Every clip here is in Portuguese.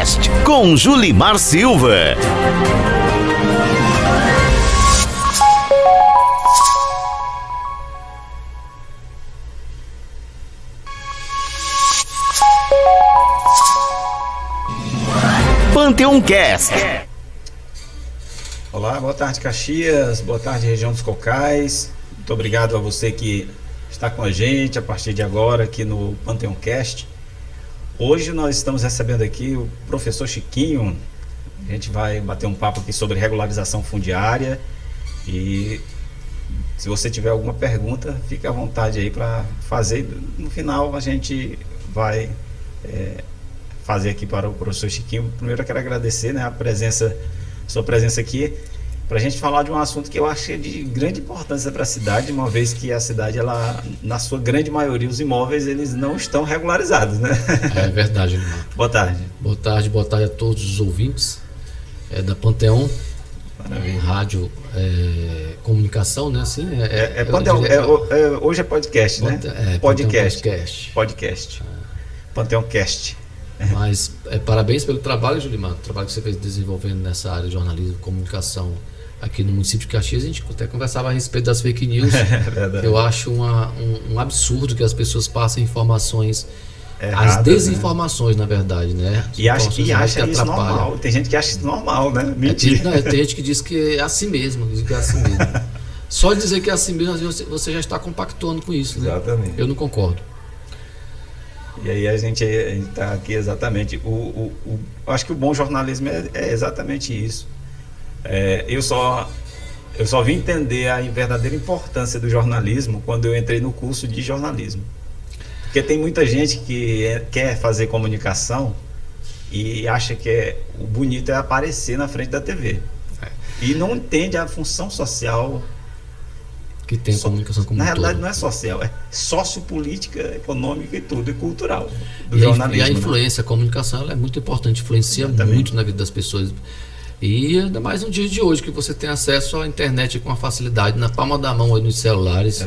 Cast com Julimar Silva. Panteão Cast. Olá, boa tarde Caxias, boa tarde região dos Cocais. Muito obrigado a você que está com a gente a partir de agora aqui no Panteão Cast. Hoje nós estamos recebendo aqui o professor Chiquinho. A gente vai bater um papo aqui sobre regularização fundiária e se você tiver alguma pergunta, fique à vontade aí para fazer. No final a gente vai fazer aqui para o professor Chiquinho. Primeiro eu quero agradecer, né, sua presença aqui, para a gente falar de um assunto que eu acho de grande importância para a cidade, uma vez que a cidade, ela, na sua grande maioria, os imóveis, eles não estão regularizados, né? É verdade, Lima. Boa tarde. Boa tarde a todos os ouvintes da Panteão. Maravilha. Rádio, comunicação, né? Assim, Panteão, hoje é podcast, né? Podcast. Panteão Cast. Mas parabéns pelo trabalho, Julimar, o trabalho que você fez desenvolvendo nessa área de jornalismo e comunicação aqui no município de Caxias. A gente até conversava a respeito das fake news. Eu acho um absurdo que as pessoas passem informações erradas, as desinformações, né? Na verdade, né? E acha isso normal. Tem gente que acha isso normal, né? Mentira. Tem gente que diz que é assim mesmo. Só dizer que é assim mesmo, você já está compactuando com isso, né? Exatamente. Eu não concordo. E aí a gente está aqui exatamente. Acho que o bom jornalismo é exatamente isso. Eu só vim entender a verdadeira importância do jornalismo quando eu entrei no curso de jornalismo. Porque tem muita gente que quer fazer comunicação e acha que o bonito é aparecer na frente da TV. E não entende a função social que tem a comunicação como na realidade todo. Não é social, é sociopolítica, econômica e tudo, e cultural do jornalismo. E a influência, a comunicação, ela é muito importante, influencia muito na vida das pessoas. E ainda mais no dia de hoje, que você tem acesso à internet com uma facilidade na palma da mão, aí nos celulares,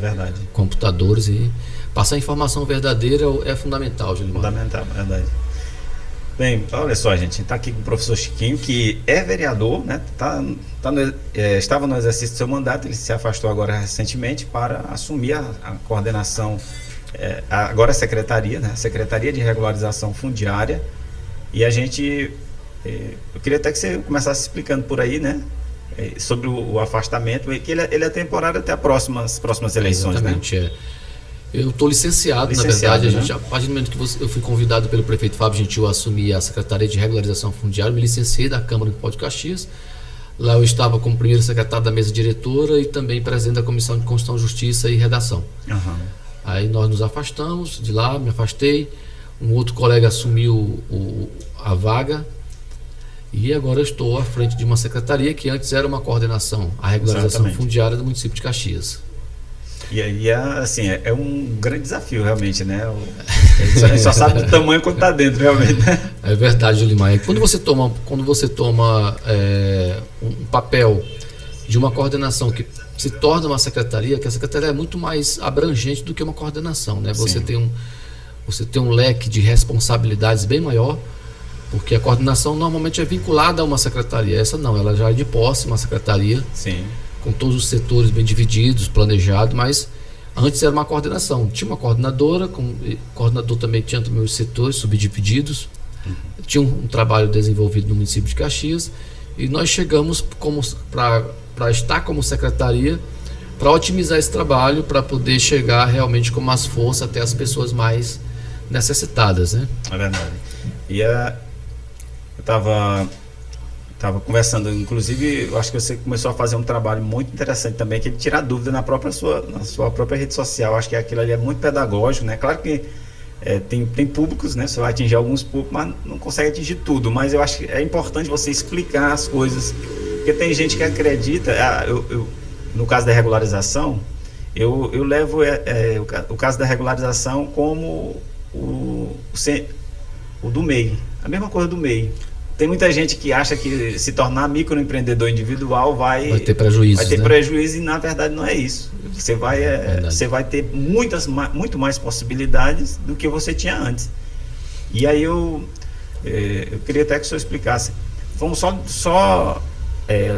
computadores, e passar a informação verdadeira é fundamental, Julimar. Fundamental, verdade. Bem, olha só, gente está aqui com o professor Chiquinho, que é vereador, né? Estava no exercício do seu mandato, ele se afastou agora recentemente para assumir a coordenação, agora a secretaria, né? A Secretaria de Regularização Fundiária. E a gente, eu queria até que você começasse explicando por aí, né? Sobre o afastamento, que ele é temporário até as próximas eleições, exatamente, né? Eu estou licenciado, na verdade, a partir do momento que eu fui convidado pelo prefeito Fábio Gentil a assumir a Secretaria de Regularização Fundiária, me licenciei da Câmara Municipal de Caxias. Lá eu estava como primeiro secretário da mesa diretora e também presidente da Comissão de Constituição, Justiça e Redação. Aí nós nos afastamos de lá, me afastei, um outro colega assumiu a vaga e agora eu estou à frente de uma secretaria que antes era uma coordenação, a regularização fundiária do município de Caxias. E aí, assim, é um grande desafio, realmente, né? A gente só sabe do tamanho quando está dentro, realmente, né? É verdade, Julimar. Quando você toma um papel de uma coordenação que se torna uma secretaria, que a secretaria é muito mais abrangente do que uma coordenação, né? Você tem um leque de responsabilidades bem maior, porque a coordenação normalmente é vinculada a uma secretaria. Essa não, ela já é de posse, uma secretaria. Sim. Com todos os setores bem divididos, planejado, mas antes era uma coordenação. Tinha uma coordenadora, o coordenador também tinha também os setores subdivididos. Tinha um trabalho desenvolvido no município de Caxias e nós chegamos para estar como secretaria, para otimizar esse trabalho, para poder chegar realmente com mais força até as pessoas mais necessitadas, né? É verdade. E eu estava conversando, inclusive, eu acho que você começou a fazer um trabalho muito interessante também, que é de tirar dúvida na sua própria rede social. Acho que aquilo ali é muito pedagógico, né? Claro que tem públicos, né? Você vai atingir alguns públicos, mas não consegue atingir tudo. Mas eu acho que é importante você explicar as coisas, porque tem gente que acredita, no caso da regularização, eu levo o caso da regularização como o do MEI, a mesma coisa do MEI. Tem muita gente que acha que se tornar microempreendedor individual vai ter prejuízo, prejuízo, e na verdade não é isso. Você vai ter muito mais possibilidades do que você tinha antes. E aí Eu queria até que o senhor explicasse. Vamos só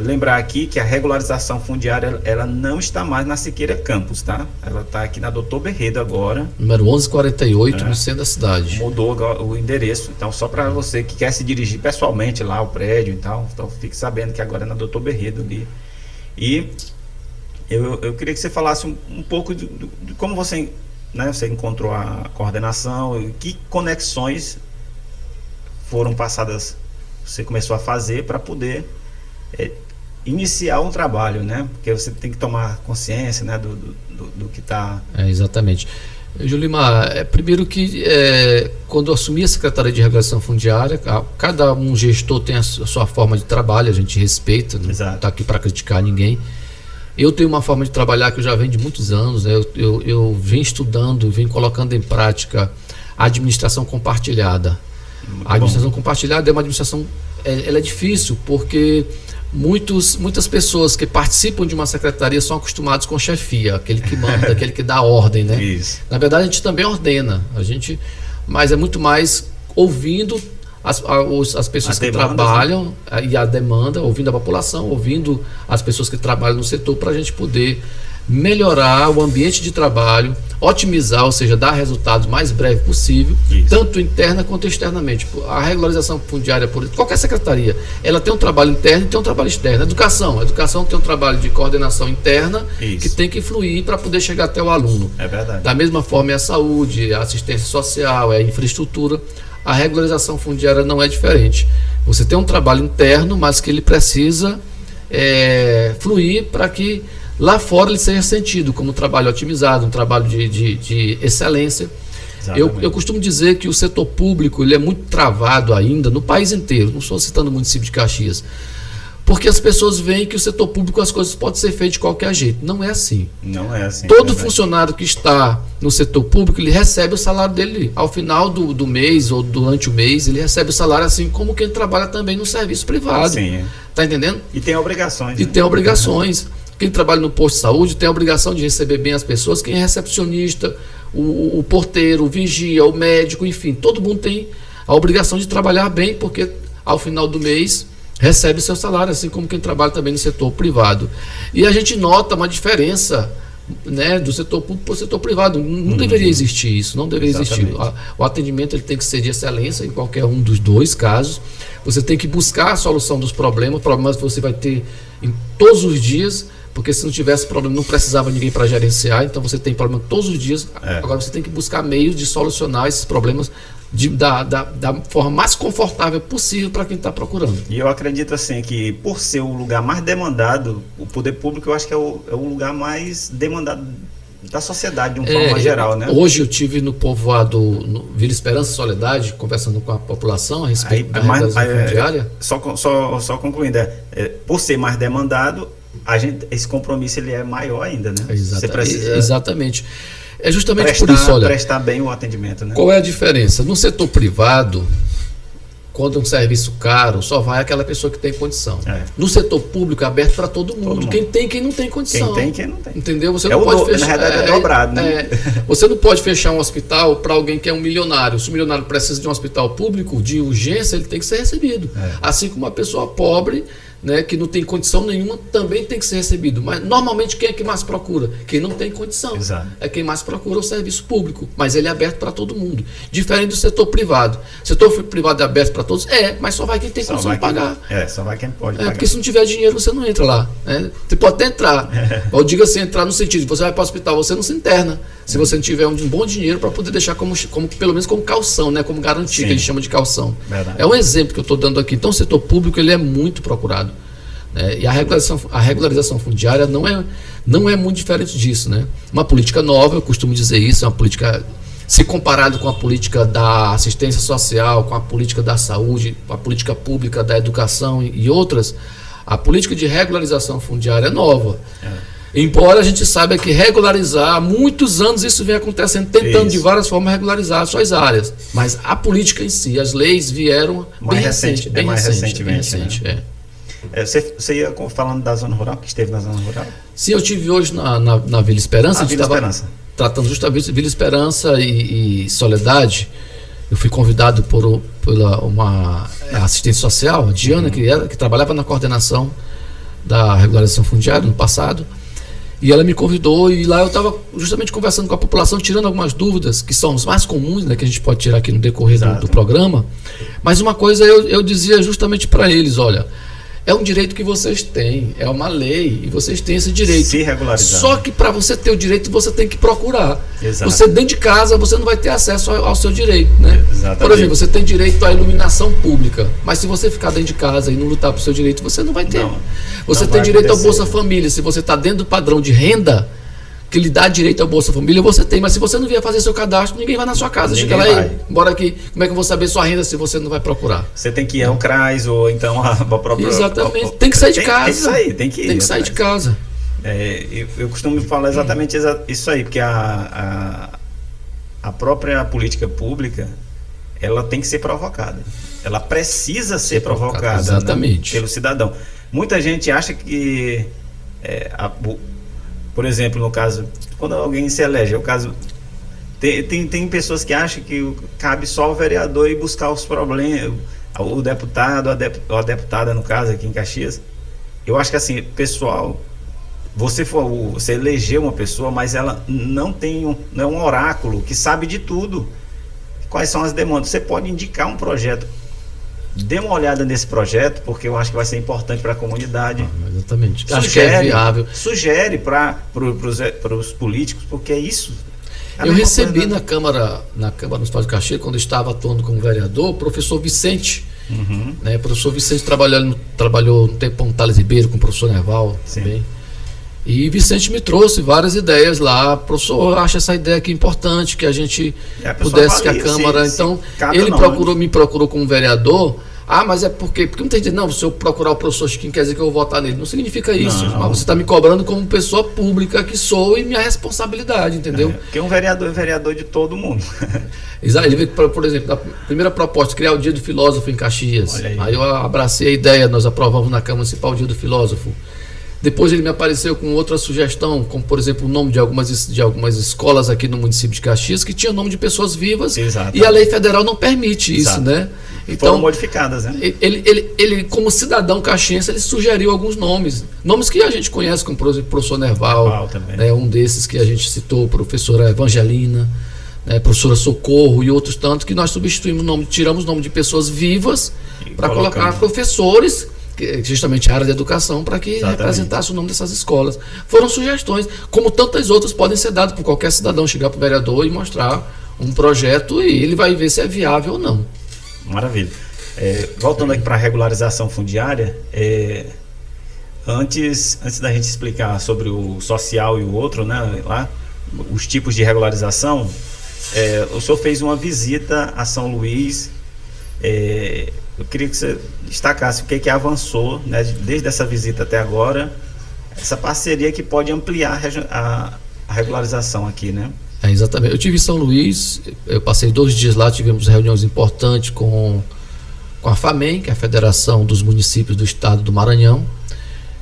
lembrar aqui que a regularização fundiária ela não está mais na Siqueira Campos, tá? Ela está aqui na Doutor Berredo agora. Número 1148, no centro da cidade. Mudou o endereço. Então, só para você que quer se dirigir pessoalmente lá ao prédio e tal, então fique sabendo que agora é na Doutor Berredo ali. E eu queria que você falasse um pouco de como você, né, você encontrou a coordenação e que conexões foram passadas, você começou a fazer para poder iniciar um trabalho, né? Porque você tem que tomar consciência, né, do que está... Exatamente. Julimar, primeiro que quando eu assumi a Secretaria de Regulação Fundiária, cada um gestor tem a sua forma de trabalho, a gente respeita, não está aqui para criticar ninguém. Eu tenho uma forma de trabalhar que eu já venho de muitos anos, né? Eu venho estudando, venho colocando em prática a administração compartilhada. A administração compartilhada é uma administração, ela é difícil, porque muitas pessoas que participam de uma secretaria são acostumados com chefia, aquele que manda, aquele que dá ordem, né? Isso. Na verdade, a gente também ordena, mas é muito mais ouvindo as pessoas que trabalham, e a demanda, ouvindo a população, ouvindo as pessoas que trabalham no setor, para a gente poder melhorar o ambiente de trabalho, otimizar, ou seja, dar resultados mais breve possível, tanto interna quanto externamente. A regularização fundiária, por qualquer secretaria, ela tem um trabalho interno e tem um trabalho externo. A educação tem um trabalho de coordenação interna que tem que fluir para poder chegar até o aluno. É verdade. Da mesma forma é a saúde, a assistência social, é a infraestrutura. A regularização fundiária não é diferente. Você tem um trabalho interno, mas que ele precisa fluir para que lá fora ele seja sentido como um trabalho otimizado, um trabalho de excelência. Eu costumo dizer que o setor público ele é muito travado ainda no país inteiro, não estou citando o município de Caxias, porque as pessoas veem que o setor público as coisas podem ser feitas de qualquer jeito. Não é assim. Não é assim. Todo funcionário que está no setor público, ele recebe o salário dele ao final do mês ou durante o mês, ele recebe o salário assim como quem trabalha também no serviço privado. Sim. Tá entendendo? E tem obrigações. E tem obrigações. Quem trabalha no posto de saúde tem a obrigação de receber bem as pessoas. Quem é recepcionista, o porteiro, o vigia, o médico, enfim, todo mundo tem a obrigação de trabalhar bem, porque ao final do mês recebe seu salário, assim como quem trabalha também no setor privado. E a gente nota uma diferença, né, do setor público para o setor privado. Não deveria existir isso, não deveria existir. O atendimento ele tem que ser de excelência em qualquer um dos dois casos. Você tem que buscar a solução dos problemas que você vai ter em todos os dias, porque se não tivesse problema não precisava ninguém para gerenciar, então você tem problema todos os dias. Agora você tem que buscar meios de solucionar esses problemas da forma mais confortável possível para quem está procurando. E eu acredito assim que por ser o lugar mais demandado, o poder público eu acho que é o lugar mais demandado da sociedade de uma forma geral, né? Hoje eu tive no povoado no Vila Esperança Soledade, conversando com a população a respeito da regulação fundiária. Só concluindo, por ser mais demandado, esse compromisso ele é maior ainda, né? Você precisa exatamente. É justamente por isso, olha, prestar bem o atendimento, né? Qual é a diferença? No setor privado, quando é um serviço caro, só vai aquela pessoa que tem condição. No setor público é aberto para todo mundo. Quem tem, quem não tem condição. Quem tem, quem não tem. Entendeu? Você não pode fechar. Na verdade é dobrado, né? Você não pode fechar um hospital para alguém que é um milionário. Se o milionário precisa de um hospital público de urgência, ele tem que ser recebido. Assim como uma pessoa pobre, né, que não tem condição nenhuma, também tem que ser recebido. Mas normalmente quem é que mais procura? Quem não tem condição. Exato. É quem mais procura o serviço público, mas ele é aberto para todo mundo. Diferente do setor privado. O setor privado é aberto para todos? Mas só vai quem tem condição de pagar. Só vai quem pode pagar. Porque se não tiver dinheiro, você não entra lá. Né? Você pode até entrar. Eu digo assim, entrar no sentido de você vai para o hospital, você não se interna. Se você não tiver um bom dinheiro para poder deixar como pelo menos como calção, né? Como garantia, que eles chamam de calção. Verdade. É um exemplo que eu estou dando aqui. Então o setor público ele é muito procurado. E a regularização fundiária não é muito diferente disso, né? Uma política nova, eu costumo dizer isso, é uma política, se comparado com a política da assistência social, com a política da saúde, com a política pública da educação e outras, a política de regularização fundiária é nova. Embora a gente saiba que regularizar, há muitos anos isso vem acontecendo, tentando de várias formas regularizar as suas áreas. Mas a política em si, as leis vieram bem recentemente. Você ia falando da zona rural, que esteve na zona rural? Sim, eu estive hoje na Vila Esperança. A gente estava tratando justamente Vila Esperança e Soledade. eu fui convidado pela uma assistente social, a Diana, que trabalhava na coordenação da regularização fundiária no passado, e ela me convidou, e lá eu estava justamente conversando com a população, tirando algumas dúvidas, que são as mais comuns, né, que a gente pode tirar aqui no decorrer do programa. Mas uma coisa eu dizia justamente para eles: olha, é um direito que vocês têm, é uma lei, e vocês têm esse direito. Se regularizar. Só que para você ter o direito, você tem que procurar. Exato. Você dentro de casa, você não vai ter acesso ao seu direito, né? Exatamente. Por exemplo, você tem direito à iluminação pública, mas se você ficar dentro de casa e não lutar por seu direito, você não vai ter. Você tem direito ao Bolsa Família. Se você está dentro do padrão de renda que lhe dá direito ao Bolsa Família, você tem. Mas se você não vier fazer seu cadastro, ninguém vai na sua casa. Chega lá e bora aqui. Como é que eu vou saber sua renda se você não vai procurar? Você tem que ir ao CRAS ou então a própria... Exatamente. Tem que sair de casa. Tem que ir. Tem que sair de casa. Eu costumo falar exatamente isso aí, porque a própria política pública, ela tem que ser provocada. Ela precisa ser provocada, exatamente, né, pelo cidadão. Muita gente acha que, por exemplo, no caso, quando alguém se elege, tem pessoas que acham que cabe só ao vereador ir buscar os problemas, o deputado, a deputada, no caso, aqui em Caxias. Eu acho que assim, pessoal, você elegeu uma pessoa, mas ela não é um oráculo que sabe de tudo. Quais são as demandas? Você pode indicar um projeto. Dê uma olhada nesse projeto, porque eu acho que vai ser importante para a comunidade. Exatamente. Acho que é viável. Sugere para os políticos, porque é isso. Eu recebi na Câmara Municipal de Caxias, quando estava atuando como vereador, o professor Vicente. Né? O professor Vicente trabalhou no tempo com Thales Ribeiro, com o professor Nerval também. E Vicente me trouxe várias ideias lá. Professor, eu acho essa ideia aqui importante, que a gente pudesse, que a Câmara... Então, ele me procurou como vereador. Mas é porque muita gente diz, não, se eu procurar o professor Chiquinho, quer dizer que eu vou votar nele. Não significa isso. Mas você está me cobrando como pessoa pública que sou, e minha responsabilidade, entendeu? Porque um vereador é vereador de todo mundo. Exato. Ele veio, por exemplo, a primeira proposta, criar o Dia do Filósofo em Caxias. Aí eu abracei a ideia, nós aprovamos na Câmara Municipal o Dia do Filósofo. Depois ele me apareceu com outra sugestão, como por exemplo o nome de algumas escolas aqui no município de Caxias que tinha o nome de pessoas vivas. Exatamente. E a lei federal não permite isso, né? Então, foram modificadas, né? Ele, como cidadão caxiense, ele sugeriu alguns nomes que a gente conhece, como por exemplo o professor Nerval, né, um desses que a gente citou, professora Evangelina, né, professora Socorro e outros tantos, que nós substituímos tiramos o nome de pessoas vivas para colocar professores, justamente a área da educação, para que representasse o nome dessas escolas. Foram sugestões, como tantas outras podem ser dadas por qualquer cidadão, chegar para o vereador e mostrar um projeto, e ele vai ver se é viável ou não. Maravilha. Voltando aqui para a regularização fundiária, antes da gente explicar sobre o social e o outro, né, lá, os tipos de regularização, o senhor fez uma visita a São Luís. Eu queria que você destacasse o que avançou, né, desde essa visita até agora, essa parceria que pode ampliar a regularização aqui, né? Exatamente. Eu estive em São Luís, eu passei 2 dias lá, tivemos reuniões importantes com a FAMEM, que é a Federação dos Municípios do Estado do Maranhão.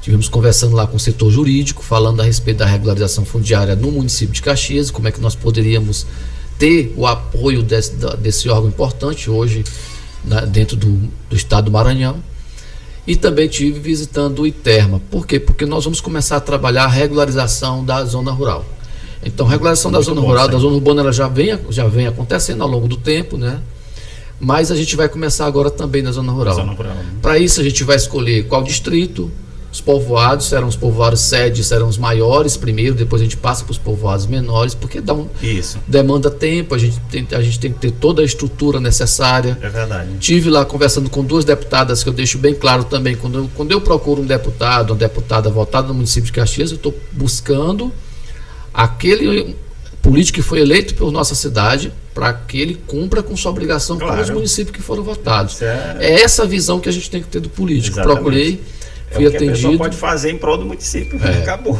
Tivemos conversando lá com o setor jurídico, falando a respeito da regularização fundiária no município de Caxias, como é que nós poderíamos ter o apoio desse órgão importante hoje dentro do estado do Maranhão. E também estive visitando o ITERMA. Por quê? Porque nós vamos começar a trabalhar a regularização da zona rural. Então, a regularização da zona rural, da zona urbana, ela já vem acontecendo ao longo do tempo, né? Mas a gente vai começar agora também na zona rural. Para isso, a gente vai escolher qual distrito. Os povoados serão os povoados sede, serão os maiores primeiro, depois a gente passa para os povoados menores, porque demanda tempo, a gente tem que ter toda a estrutura necessária. É verdade. Tive lá conversando com 2 deputadas, que eu deixo bem claro também, quando eu procuro um deputado, uma deputada votada no município de Caxias, eu estou buscando aquele político que foi eleito por nossa cidade, para que ele cumpra com sua obrigação com os municípios que foram votados. É essa visão que a gente tem que ter do político. Exatamente. Procurei, fui atendido. A pessoa pode fazer em prol do município. Acabou.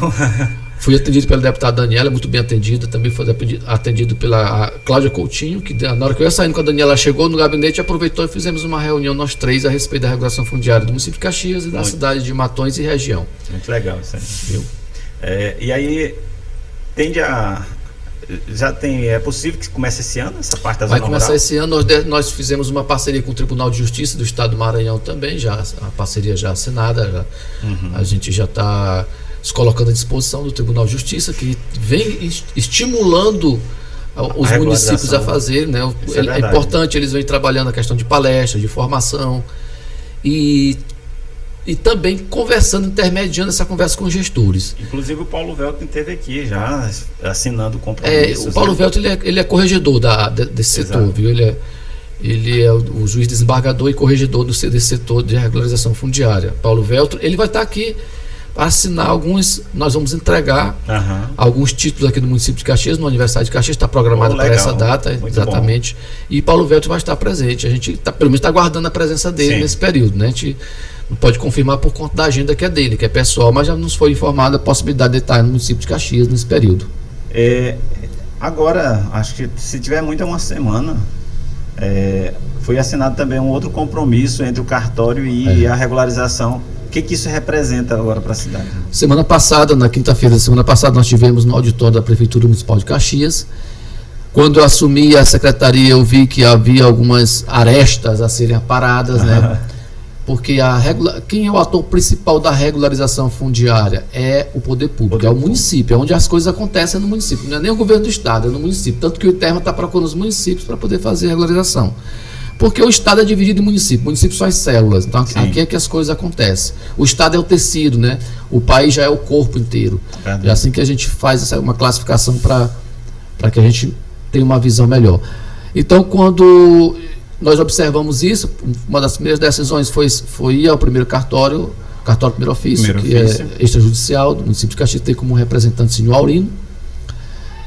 Fui atendido pela deputada Daniela, muito bem atendida. Também foi atendido pela Cláudia Coutinho, que na hora que eu ia saindo com a Daniela, chegou no gabinete, aproveitou e fizemos uma reunião, nós 3, a respeito da regulação fundiária do município de Caxias e da cidade de Matões e região. Muito legal isso aí. Viu? E aí tende a... já tem, é possível que comece esse ano, essa parte da Vai zona começar rural? esse ano. Nós fizemos uma parceria com o Tribunal de Justiça do Estado do Maranhão também, já a parceria já assinada, a gente já está se colocando à disposição do Tribunal de Justiça, que vem estimulando os municípios a fazer, né? É importante, eles vêm trabalhando a questão de palestra, de formação e também conversando, intermediando essa conversa com os gestores. Inclusive o Paulo Velto esteve aqui já assinando compromissos. O Paulo Velto ele é corregedor desse setor, viu? Ele é o juiz desembargador e corregedor desse setor de regularização fundiária. Paulo Velto, ele vai estar aqui para assinar nós vamos entregar alguns títulos aqui no município de Caxias, no aniversário de Caxias, está programado para essa data, exatamente. Bom. E Paulo Velto vai estar presente. A gente pelo menos está aguardando a presença dele nesse período, né? A gente não pode confirmar por conta da agenda que é dele, que é pessoal, mas já nos foi informada a possibilidade de estar no município de Caxias nesse período. Agora, acho que se tiver muito é uma semana, foi assinado também um outro compromisso entre o cartório e a regularização. O que isso representa agora para a cidade? Semana passada, na quinta-feira da semana passada, nós tivemos no auditório da Prefeitura Municipal de Caxias. Quando eu assumi a secretaria, eu vi que havia algumas arestas a serem aparadas, né? Porque quem é o ator principal da regularização fundiária? É o poder público, é o município, é onde as coisas acontecem no município. Não é nem o governo do estado, é no município. Tanto que o ITERMA está procurando os municípios para poder fazer a regularização. Porque o estado é dividido em município. Município são as células. Então aqui é que as coisas acontecem. O estado é o tecido, né? O país já é o corpo inteiro. É assim que a gente faz uma classificação para que a gente tenha uma visão melhor. Então, quando nós observamos isso, uma das primeiras decisões foi ir ao primeiro cartório primeiro ofício, é extrajudicial do município de Caxias, tem como representante o senhor Aurino.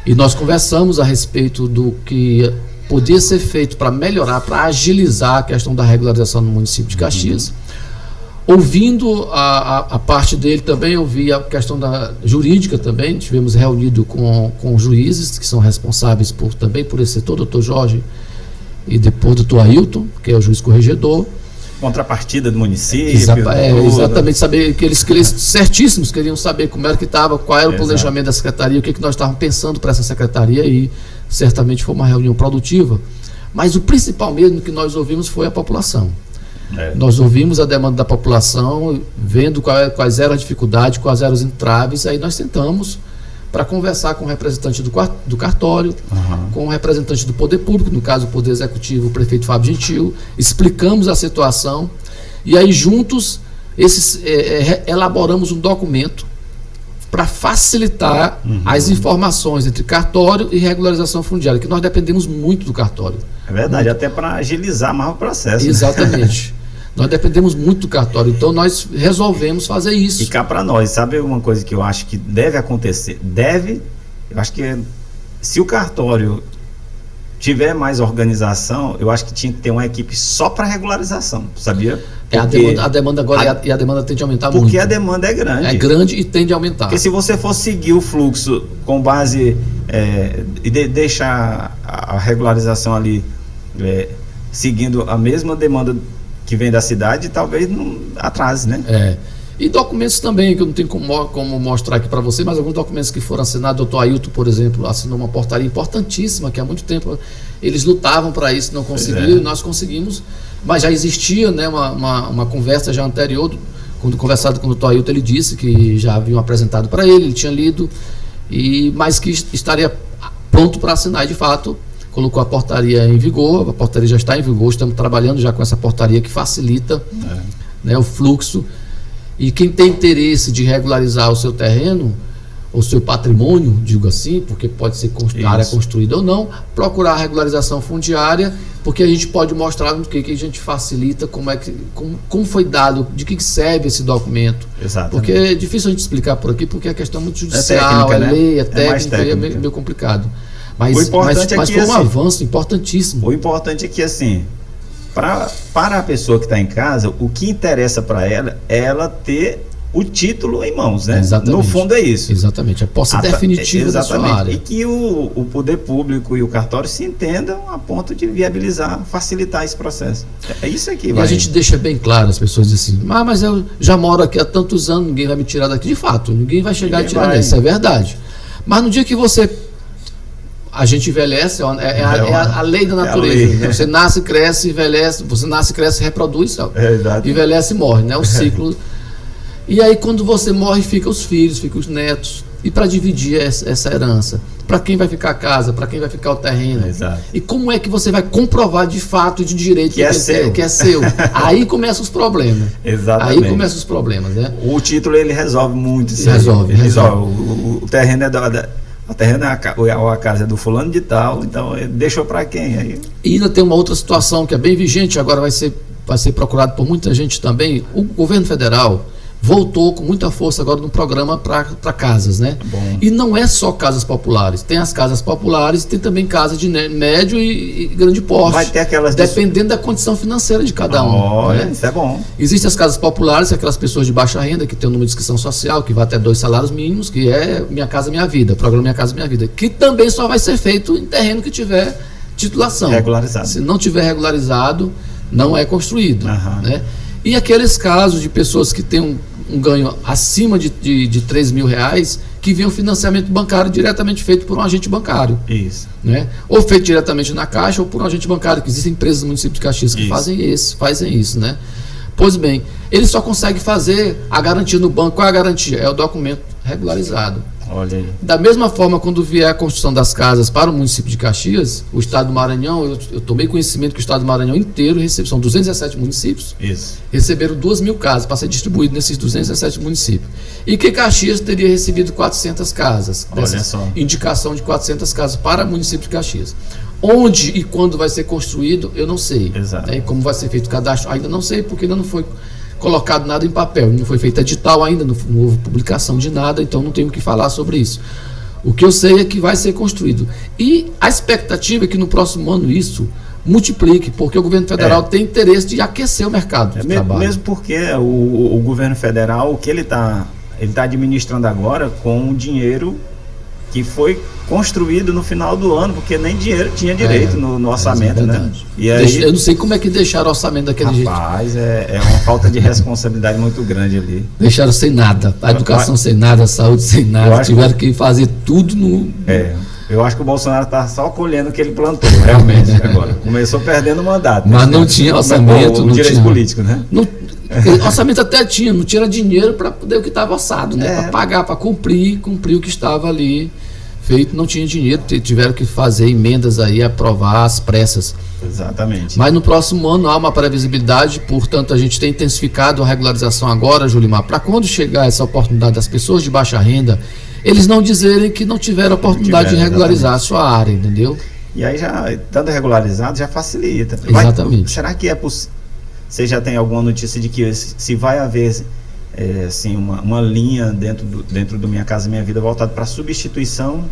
E nós conversamos a respeito do que podia ser feito para melhorar, para agilizar a questão da regularização no município de Caxias. Ouvindo a parte dele também, ouvi a questão da jurídica também. Tivemos reunido com juízes que são responsáveis também por esse setor, doutor Jorge e depois doutor Ailton, que é o juiz corregedor. Contrapartida do município. Exatamente, saber que eles certíssimos queriam saber como era que estava, qual era o planejamento da secretaria, o que nós estávamos pensando para essa secretaria, e certamente foi uma reunião produtiva. Mas o principal mesmo que nós ouvimos foi a população. Nós ouvimos a demanda da população, vendo quais eram as dificuldades, quais eram os entraves, aí nós sentamos para conversar com o representante do cartório, com o representante do poder público, no caso o Poder Executivo, o prefeito Fábio Gentil, explicamos a situação e aí juntos elaboramos um documento para facilitar as informações entre cartório e regularização fundiária, que nós dependemos muito do cartório. É verdade, até para agilizar mais o processo. Exatamente. Nós dependemos muito do cartório, então nós resolvemos fazer isso. E cá para nós, sabe uma coisa que eu acho que deve acontecer? Eu acho que se o cartório tiver mais organização, eu acho que tinha que ter uma equipe só para regularização, sabia? A demanda agora a demanda tende a aumentar muito. Porque a demanda é grande. É grande e tende a aumentar. Porque se você for seguir o fluxo com base e deixar a regularização ali seguindo a mesma demanda que vem da cidade, talvez não atrase, né? E documentos também, que eu não tenho como mostrar aqui para você, mas alguns documentos que foram assinados, o doutor Ailton, por exemplo, assinou uma portaria importantíssima, que há muito tempo eles lutavam para isso, não conseguiram, e nós conseguimos, mas já existia, né, uma conversa já anterior, quando conversado com o doutor Ailton, ele disse que já haviam apresentado para ele tinha lido, mas que estaria pronto para assinar, e de fato colocou a portaria em vigor, a portaria já está em vigor, estamos trabalhando já com essa portaria que facilita né, o fluxo, e quem tem interesse de regularizar o seu terreno, o seu patrimônio, digo assim, porque pode ser área construída ou não, procurar a regularização fundiária, porque a gente pode mostrar o que a gente facilita, como foi dado, de que serve esse documento. Exatamente. Porque é difícil a gente explicar por aqui, porque a questão é muito judicial, técnica, lei, é técnica, é meio complicado. Mas foi um avanço importantíssimo. O importante é que, assim, para a pessoa que está em casa, o que interessa para ela é ela ter o título em mãos, né? Exatamente. No fundo é isso. Exatamente, a posse definitiva da sua área. E que o poder público e o cartório se entendam a ponto de viabilizar, facilitar esse processo. É isso aqui. E a gente deixa bem claro, as pessoas dizem assim, mas eu já moro aqui há tantos anos, ninguém vai me tirar daqui. De fato, ninguém vai chegar e tirar isso, é verdade. Mas no dia que você a gente envelhece, a lei da natureza. lei. Né? Você nasce, cresce, envelhece, você nasce, cresce, reproduz, envelhece e morre, né? O ciclo. E aí quando você morre, fica os filhos, fica os netos. E para dividir essa herança? Para quem vai ficar a casa? Para quem vai ficar o terreno? Exato. E como é que você vai comprovar de fato, de direito, que é seu? Aí começam os problemas. Exatamente. Aí começam os problemas, né? O título, ele resolve muito isso. Resolve. O terreno ou a casa é do fulano de tal, então ele deixou para quem? Aí... E ainda tem uma outra situação que é bem vigente, agora vai ser procurado por muita gente também. O governo federal voltou com muita força agora no programa para casas, né? Bom. E não é só casas populares. Tem as casas populares, tem também casas de médio e grande porte. Vai ter aquelas... Dependendo da condição financeira de cada um. Olha, né? isso é bom. Existem as casas populares, aquelas pessoas de baixa renda, que tem um número de inscrição social, que vai até 2 salários mínimos, que é Minha Casa Minha Vida, programa Minha Casa Minha Vida, que também só vai ser feito em terreno que tiver titulação. Regularizado. Se não tiver regularizado, não é construído. Uhum. Né? E aqueles casos de pessoas que têm um ganho acima de 3 mil reais, que vem um financiamento bancário diretamente feito por um agente bancário. Isso. Né? Ou feito diretamente na Caixa ou por um agente bancário, que existem empresas do município de Caxias que fazem isso. Né? Pois bem, ele só consegue fazer a garantia no banco. Qual é a garantia? É o documento regularizado. Olha aí. Da mesma forma, quando vier a construção das casas para o município de Caxias, o estado do Maranhão, eu tomei conhecimento que o estado do Maranhão inteiro são 217 municípios, receberam 2.000 casas para ser distribuído nesses 217 municípios. E que Caxias teria recebido 400 casas, indicação de 400 casas para o município de Caxias. Onde e quando vai ser construído, eu não sei. Exato. Né? Como vai ser feito o cadastro, ainda não sei, porque ainda não foi colocado nada em papel, não foi feito edital ainda, não houve publicação de nada, então não tenho o que falar sobre isso. O que eu sei é que vai ser construído. E a expectativa é que no próximo ano isso multiplique, porque o governo federal tem interesse de aquecer o mercado de trabalho. Mesmo porque o governo federal, o que ele tá administrando agora com o dinheiro que foi construído no final do ano, porque nem dinheiro tinha direito no orçamento, né? E aí, eu não sei como é que deixaram o orçamento daquele jeito. Rapaz, é uma falta de responsabilidade muito grande ali. Deixaram sem nada, a educação sem nada, a saúde sem nada, tiveram que fazer tudo no... Eu acho que o Bolsonaro está só colhendo o que ele plantou, realmente, agora. Começou perdendo o mandato. Mas não tinha orçamento. O direito político, né? Orçamento até tinha, não tinha dinheiro para poder o que estava orçado, né? Para pagar, para cumprir o que estava ali feito, não tinha dinheiro, tiveram que fazer emendas aí, aprovar às pressas. Exatamente. Mas no próximo ano há uma previsibilidade, portanto a gente tem intensificado a regularização agora, Julimar, para quando chegar essa oportunidade das pessoas de baixa renda, eles não dizerem que não tiveram oportunidade de regularizar a sua área, entendeu? E aí já, estando regularizado, já facilita. Exatamente. Será que é possível? Você já tem alguma notícia de que se vai haver assim, uma linha dentro do Minha Casa Minha Vida voltada para substituição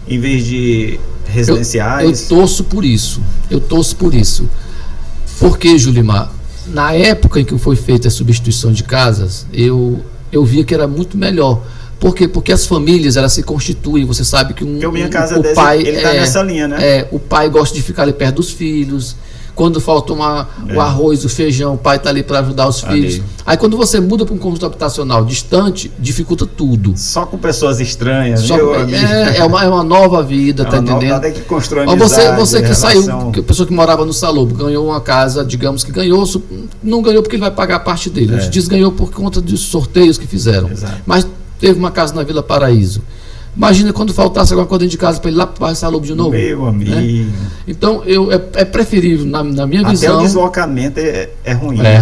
em vez de residenciais? Eu torço por isso. Porque, Julimar, na época em que foi feita a substituição de casas, eu via que era muito melhor. Por quê? Porque as famílias, elas se constituem, você sabe que o Minha Casa o pai ele está nessa linha, né? O pai gosta de ficar ali perto dos filhos. Quando falta o arroz, o feijão, o pai está ali para ajudar os filhos. Aí quando você muda para um conjunto habitacional distante, dificulta tudo. Só com pessoas estranhas, é uma nova vida, tá entendendo? Que constrói você que saiu, que a pessoa que morava no Salobo, ganhou uma casa, digamos que ganhou, não ganhou porque ele vai pagar a parte dele. A gente diz ganhou por conta dos sorteios que fizeram. Exato. Mas teve uma casa na Vila Paraíso. Imagina quando faltasse alguma coisa dentro de casa para ele ir lá para o Salobo de novo. Meu amigo. Né? Então, é preferível, na minha visão... Até o deslocamento é ruim. É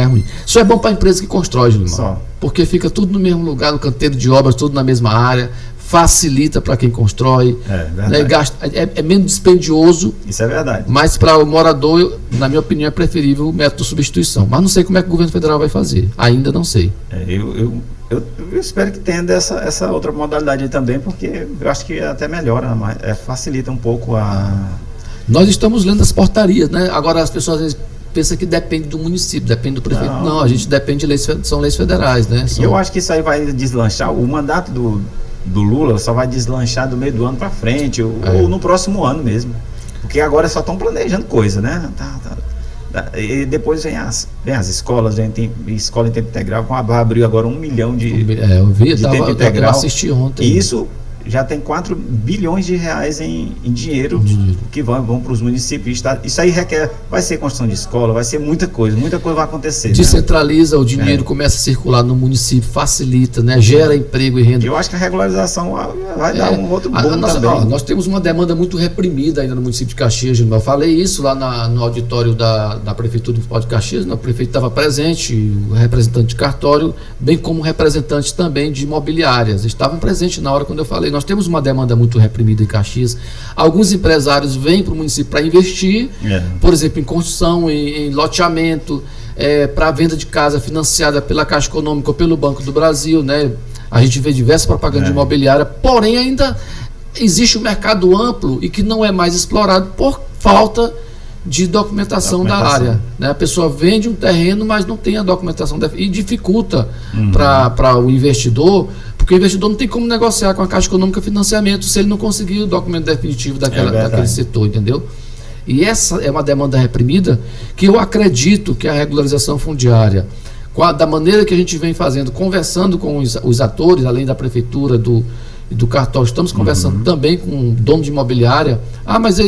ruim. Isso é bom para a empresa que constrói, Gilmar. Porque fica tudo no mesmo lugar, no canteiro de obras, tudo na mesma área, facilita para quem constrói. É menos dispendioso. Isso é verdade. Mas para o morador, na minha opinião, é preferível o método de substituição. Mas não sei como é que o governo federal vai fazer. Ainda não sei. Eu espero que tenha essa outra modalidade aí também, porque eu acho que até melhora, facilita um pouco a... Nós estamos lendo as portarias, né? Agora as pessoas às vezes pensam que depende do município, depende do prefeito. Não, a gente depende de leis, são leis federais, né? E eu acho que isso aí vai deslanchar, o mandato do Lula só vai deslanchar do meio do ano para frente, ou no próximo ano mesmo. Porque agora só estão planejando coisa, né? E depois vem as escolas, tem escola em tempo integral, vai abrir agora 1 milhão de tempo integral. Eu assisti ontem. E isso, já tem 4 bilhões de reais em dinheiro que vão para os municípios. Isso aí vai ser construção de escola, vai ser muita coisa vai acontecer. Descentraliza o dinheiro, começa a circular no município, facilita, né? Gera emprego e renda. Eu acho que a regularização vai dar um outro boom também. Nós temos uma demanda muito reprimida ainda no município de Caxias, Gilmar. Eu falei isso lá no auditório da Prefeitura Municipal de Caxias, o prefeito estava presente, o representante de cartório, bem como representantes também de imobiliárias, estavam presentes na hora quando eu falei. Nós temos uma demanda muito reprimida em Caxias. Alguns empresários vêm para o município para investir, por exemplo, em construção, em loteamento, para venda de casa financiada pela Caixa Econômica ou pelo Banco do Brasil, né? A gente vê diversas propagandas imobiliárias, porém ainda existe um mercado amplo e que não é mais explorado por falta de documentação da área, né? A pessoa vende um terreno, mas não tem a documentação e dificulta para o investidor, porque o investidor não tem como negociar com a Caixa Econômica financiamento se ele não conseguir o documento definitivo daquele setor, entendeu? E essa é uma demanda reprimida que eu acredito que a regularização fundiária, da maneira que a gente vem fazendo, conversando com os atores, além da prefeitura, do cartório, estamos conversando também com o dono de imobiliária. Mas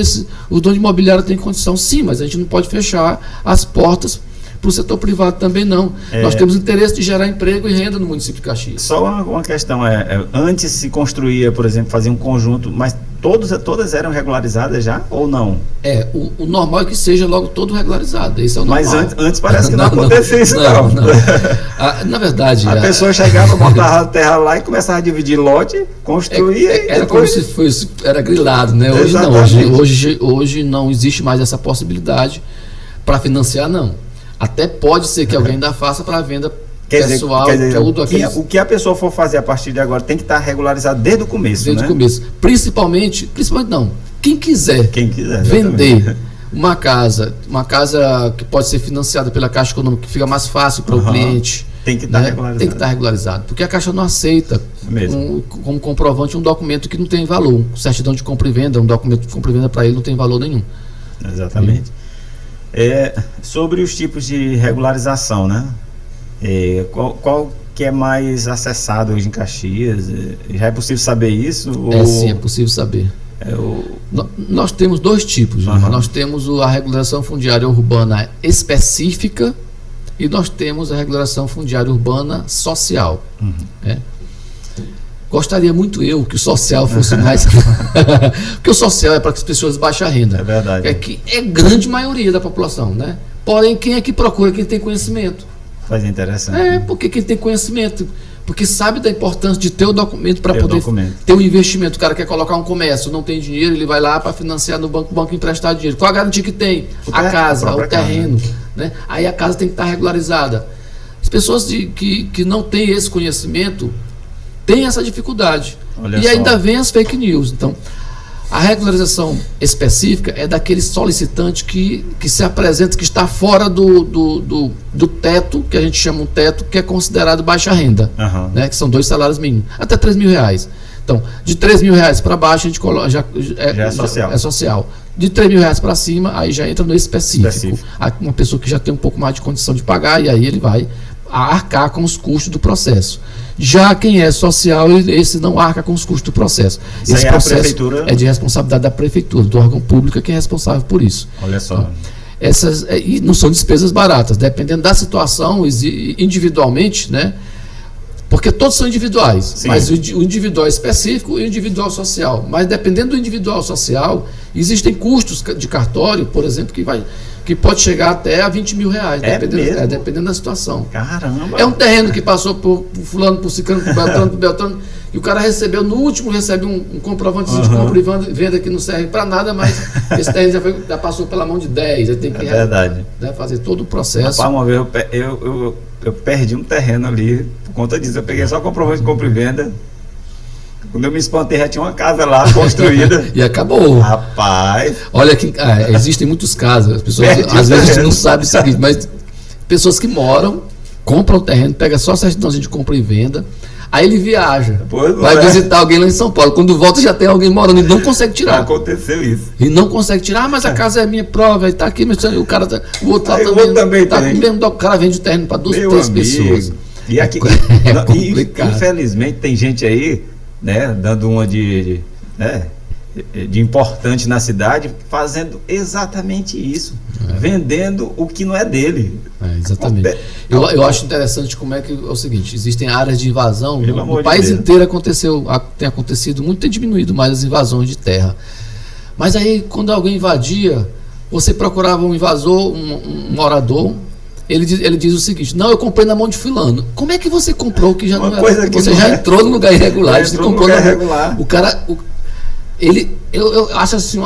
o dono de imobiliária tem condição, sim, mas a gente não pode fechar as portas para o setor privado também não. Nós temos interesse de gerar emprego e renda no município de Caxias. Só uma questão, antes se construía, por exemplo, fazia um conjunto, mas todas eram regularizadas já ou não? O normal é que seja logo todo regularizado, esse é o normal. Mas antes parece que não acontecia isso não. Na verdade... A pessoa chegava, botava a terra lá e começava a dividir lote, construía era depois... como se era grilado, né? Hoje não, hoje não existe mais essa possibilidade para financiar, não. Até pode ser que alguém ainda faça para venda pessoal, tudo aquilo. O que a pessoa for fazer a partir de agora tem que estar regularizado desde o começo, desde o começo. Principalmente não. Quem quiser vender uma casa que pode ser financiada pela Caixa Econômica, que fica mais fácil para o cliente. Tem que estar regularizado. Tem que estar regularizado. Porque a Caixa não aceita como comprovante um documento que não tem valor. Certidão de compra e venda, um documento de compra e venda para ele não tem valor nenhum. Exatamente. Sobre os tipos de regularização, né? Qual que é mais acessado hoje em Caxias? Já é possível saber isso? Sim, é possível saber. Nós temos 2 tipos. Nós temos a regularização fundiária urbana específica e nós temos a regularização fundiária urbana social. Gostaria muito que o social fosse mais... Porque o social é para as pessoas de baixa renda. É verdade. Que é grande maioria da população, né? Porém, quem é que procura? Quem tem conhecimento. Faz interessante. Porque quem tem conhecimento, porque sabe da importância de ter o documento para poder ter um investimento. O cara quer colocar um comércio, não tem dinheiro, ele vai lá para financiar no banco, o banco emprestar dinheiro. Qual a garantia que tem? A casa, o terreno. Né? Aí a casa tem que estar regularizada. As pessoas que não têm esse conhecimento têm essa dificuldade. Ainda vem as fake news. Então, a regularização específica é daquele solicitante que se apresenta, que está fora do teto, que a gente chama um teto, que é considerado baixa renda, né, que são 2 salários mínimos, até R$3.000. Então, de R$3.000 para baixo, a gente coloca, já é social. De R$3.000 para cima, aí já entra no específico. Uma pessoa que já tem um pouco mais de condição de pagar, e aí ele vai arcar com os custos do processo. Já quem é social, esse não arca com os custos do processo. Esse processo é de responsabilidade da prefeitura, do órgão público que é responsável por isso. Olha só. E não são despesas baratas, dependendo da situação, individualmente, né? Porque todos são individuais. Sim. Mas o individual específico e o individual social. Mas dependendo do individual social, existem custos de cartório, por exemplo, que pode chegar até a R$20.000, dependendo da situação. Caramba! É um terreno que passou por fulano, por ciclano, por Beltrano, e o cara recebeu, no último recebe um comprovante de compra e venda que não serve para nada, mas esse terreno já passou pela mão de 10, aí tem que fazer todo o processo. Rapaz, uma vez eu perdi um terreno ali, por conta disso, eu peguei só comprovante de compra e venda. Quando eu me espantei, já tinha uma casa lá construída. E acabou. Rapaz. Olha que existem muitos casos. As pessoas, às vezes a gente não sabe o seguinte, mas pessoas que moram, compram o terreno, pega só a certidãozinha de compra e venda, aí ele viaja, vai visitar alguém lá em São Paulo. Quando volta já tem alguém morando e não consegue tirar. Aconteceu isso. E não consegue tirar, mas a casa é minha prova, está aqui, mas o cara o outro lá também tá com o mesmo, o cara vende o terreno para 2, 3 pessoas. E aqui, infelizmente tem gente aí né, dando uma né, de importante na cidade, fazendo exatamente isso, vendendo o que não é dele. Exatamente. Eu acho interessante como é que é o seguinte, existem áreas de invasão, no país inteiro tem acontecido muito, tem diminuído mais as invasões de terra. Mas aí, quando alguém invadia, você procurava um invasor, um morador, ele diz o seguinte: não, eu comprei na mão de fulano. Como é que você comprou que já não era? Você já entrou no lugar irregular, você comprou no lugar irregular. O cara, eu acho assim,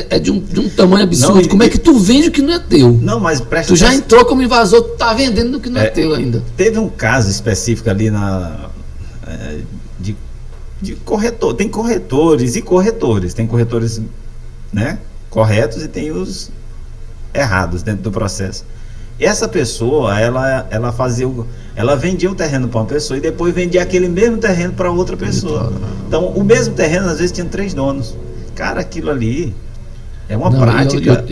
é de um tamanho absurdo. Não, como é que tu vende o que não é teu? Não, mas presta Tu já entrou como invasor, tu tá vendendo o que não é teu ainda. Teve um caso específico ali de corretor. Tem corretores e corretores. Tem corretores, né, corretos e tem os errados dentro do processo. Essa pessoa, ela vendia o terreno para uma pessoa e depois vendia aquele mesmo terreno para outra pessoa. Então, o mesmo terreno às vezes tinha 3 donos. Cara, aquilo ali é uma prática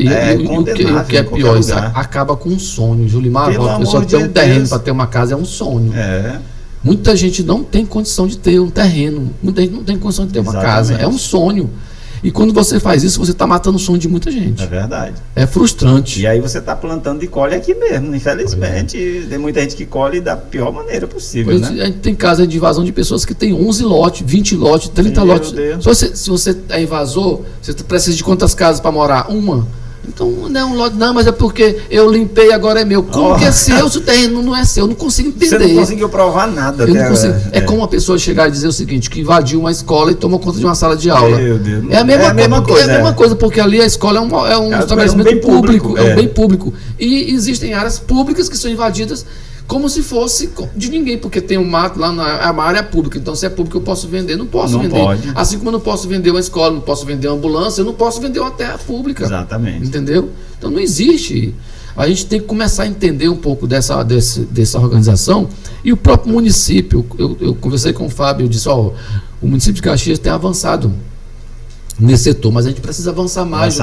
condenável. O que é pior, isso acaba com um sonho. Julimar, a pessoa ter um terreno para ter uma casa é um sonho. Muita gente não tem condição de ter um terreno. Muita gente não tem condição de ter uma casa. É um sonho. E quando você faz isso, você está matando o sonho de muita gente. É verdade. É frustrante. E aí você está plantando e colhe aqui mesmo. Infelizmente, tem muita gente que colhe da pior maneira possível, né? A gente tem casos de invasão de pessoas que tem 11 lotes, 20 lotes, 30 lotes. Se você é invasor, você precisa de quantas casas para morar? Uma. Então, não é um lote, não, mas é porque eu limpei, agora é meu. Como que é seu se o terreno não é seu? Eu não consigo entender. Você não conseguiu provar nada. Eu não consigo. É como uma pessoa chegar e dizer o seguinte, que invadiu uma escola e tomou conta de uma sala de aula. Meu Deus. É a mesma coisa, porque ali a escola é um estabelecimento público, é um bem público. E existem áreas públicas que são invadidas como se fosse de ninguém, porque tem um mato lá uma área pública. Então, se é público, eu posso vender. Não posso vender. Pode. Assim como eu não posso vender uma escola, não posso vender uma ambulância, eu não posso vender uma terra pública. Exatamente. Entendeu? Então, não existe. A gente tem que começar a entender um pouco dessa organização. E o próprio município, eu conversei com o Fábio, eu disse, o município de Caxias tem avançado nesse setor, mas a gente precisa avançar mais.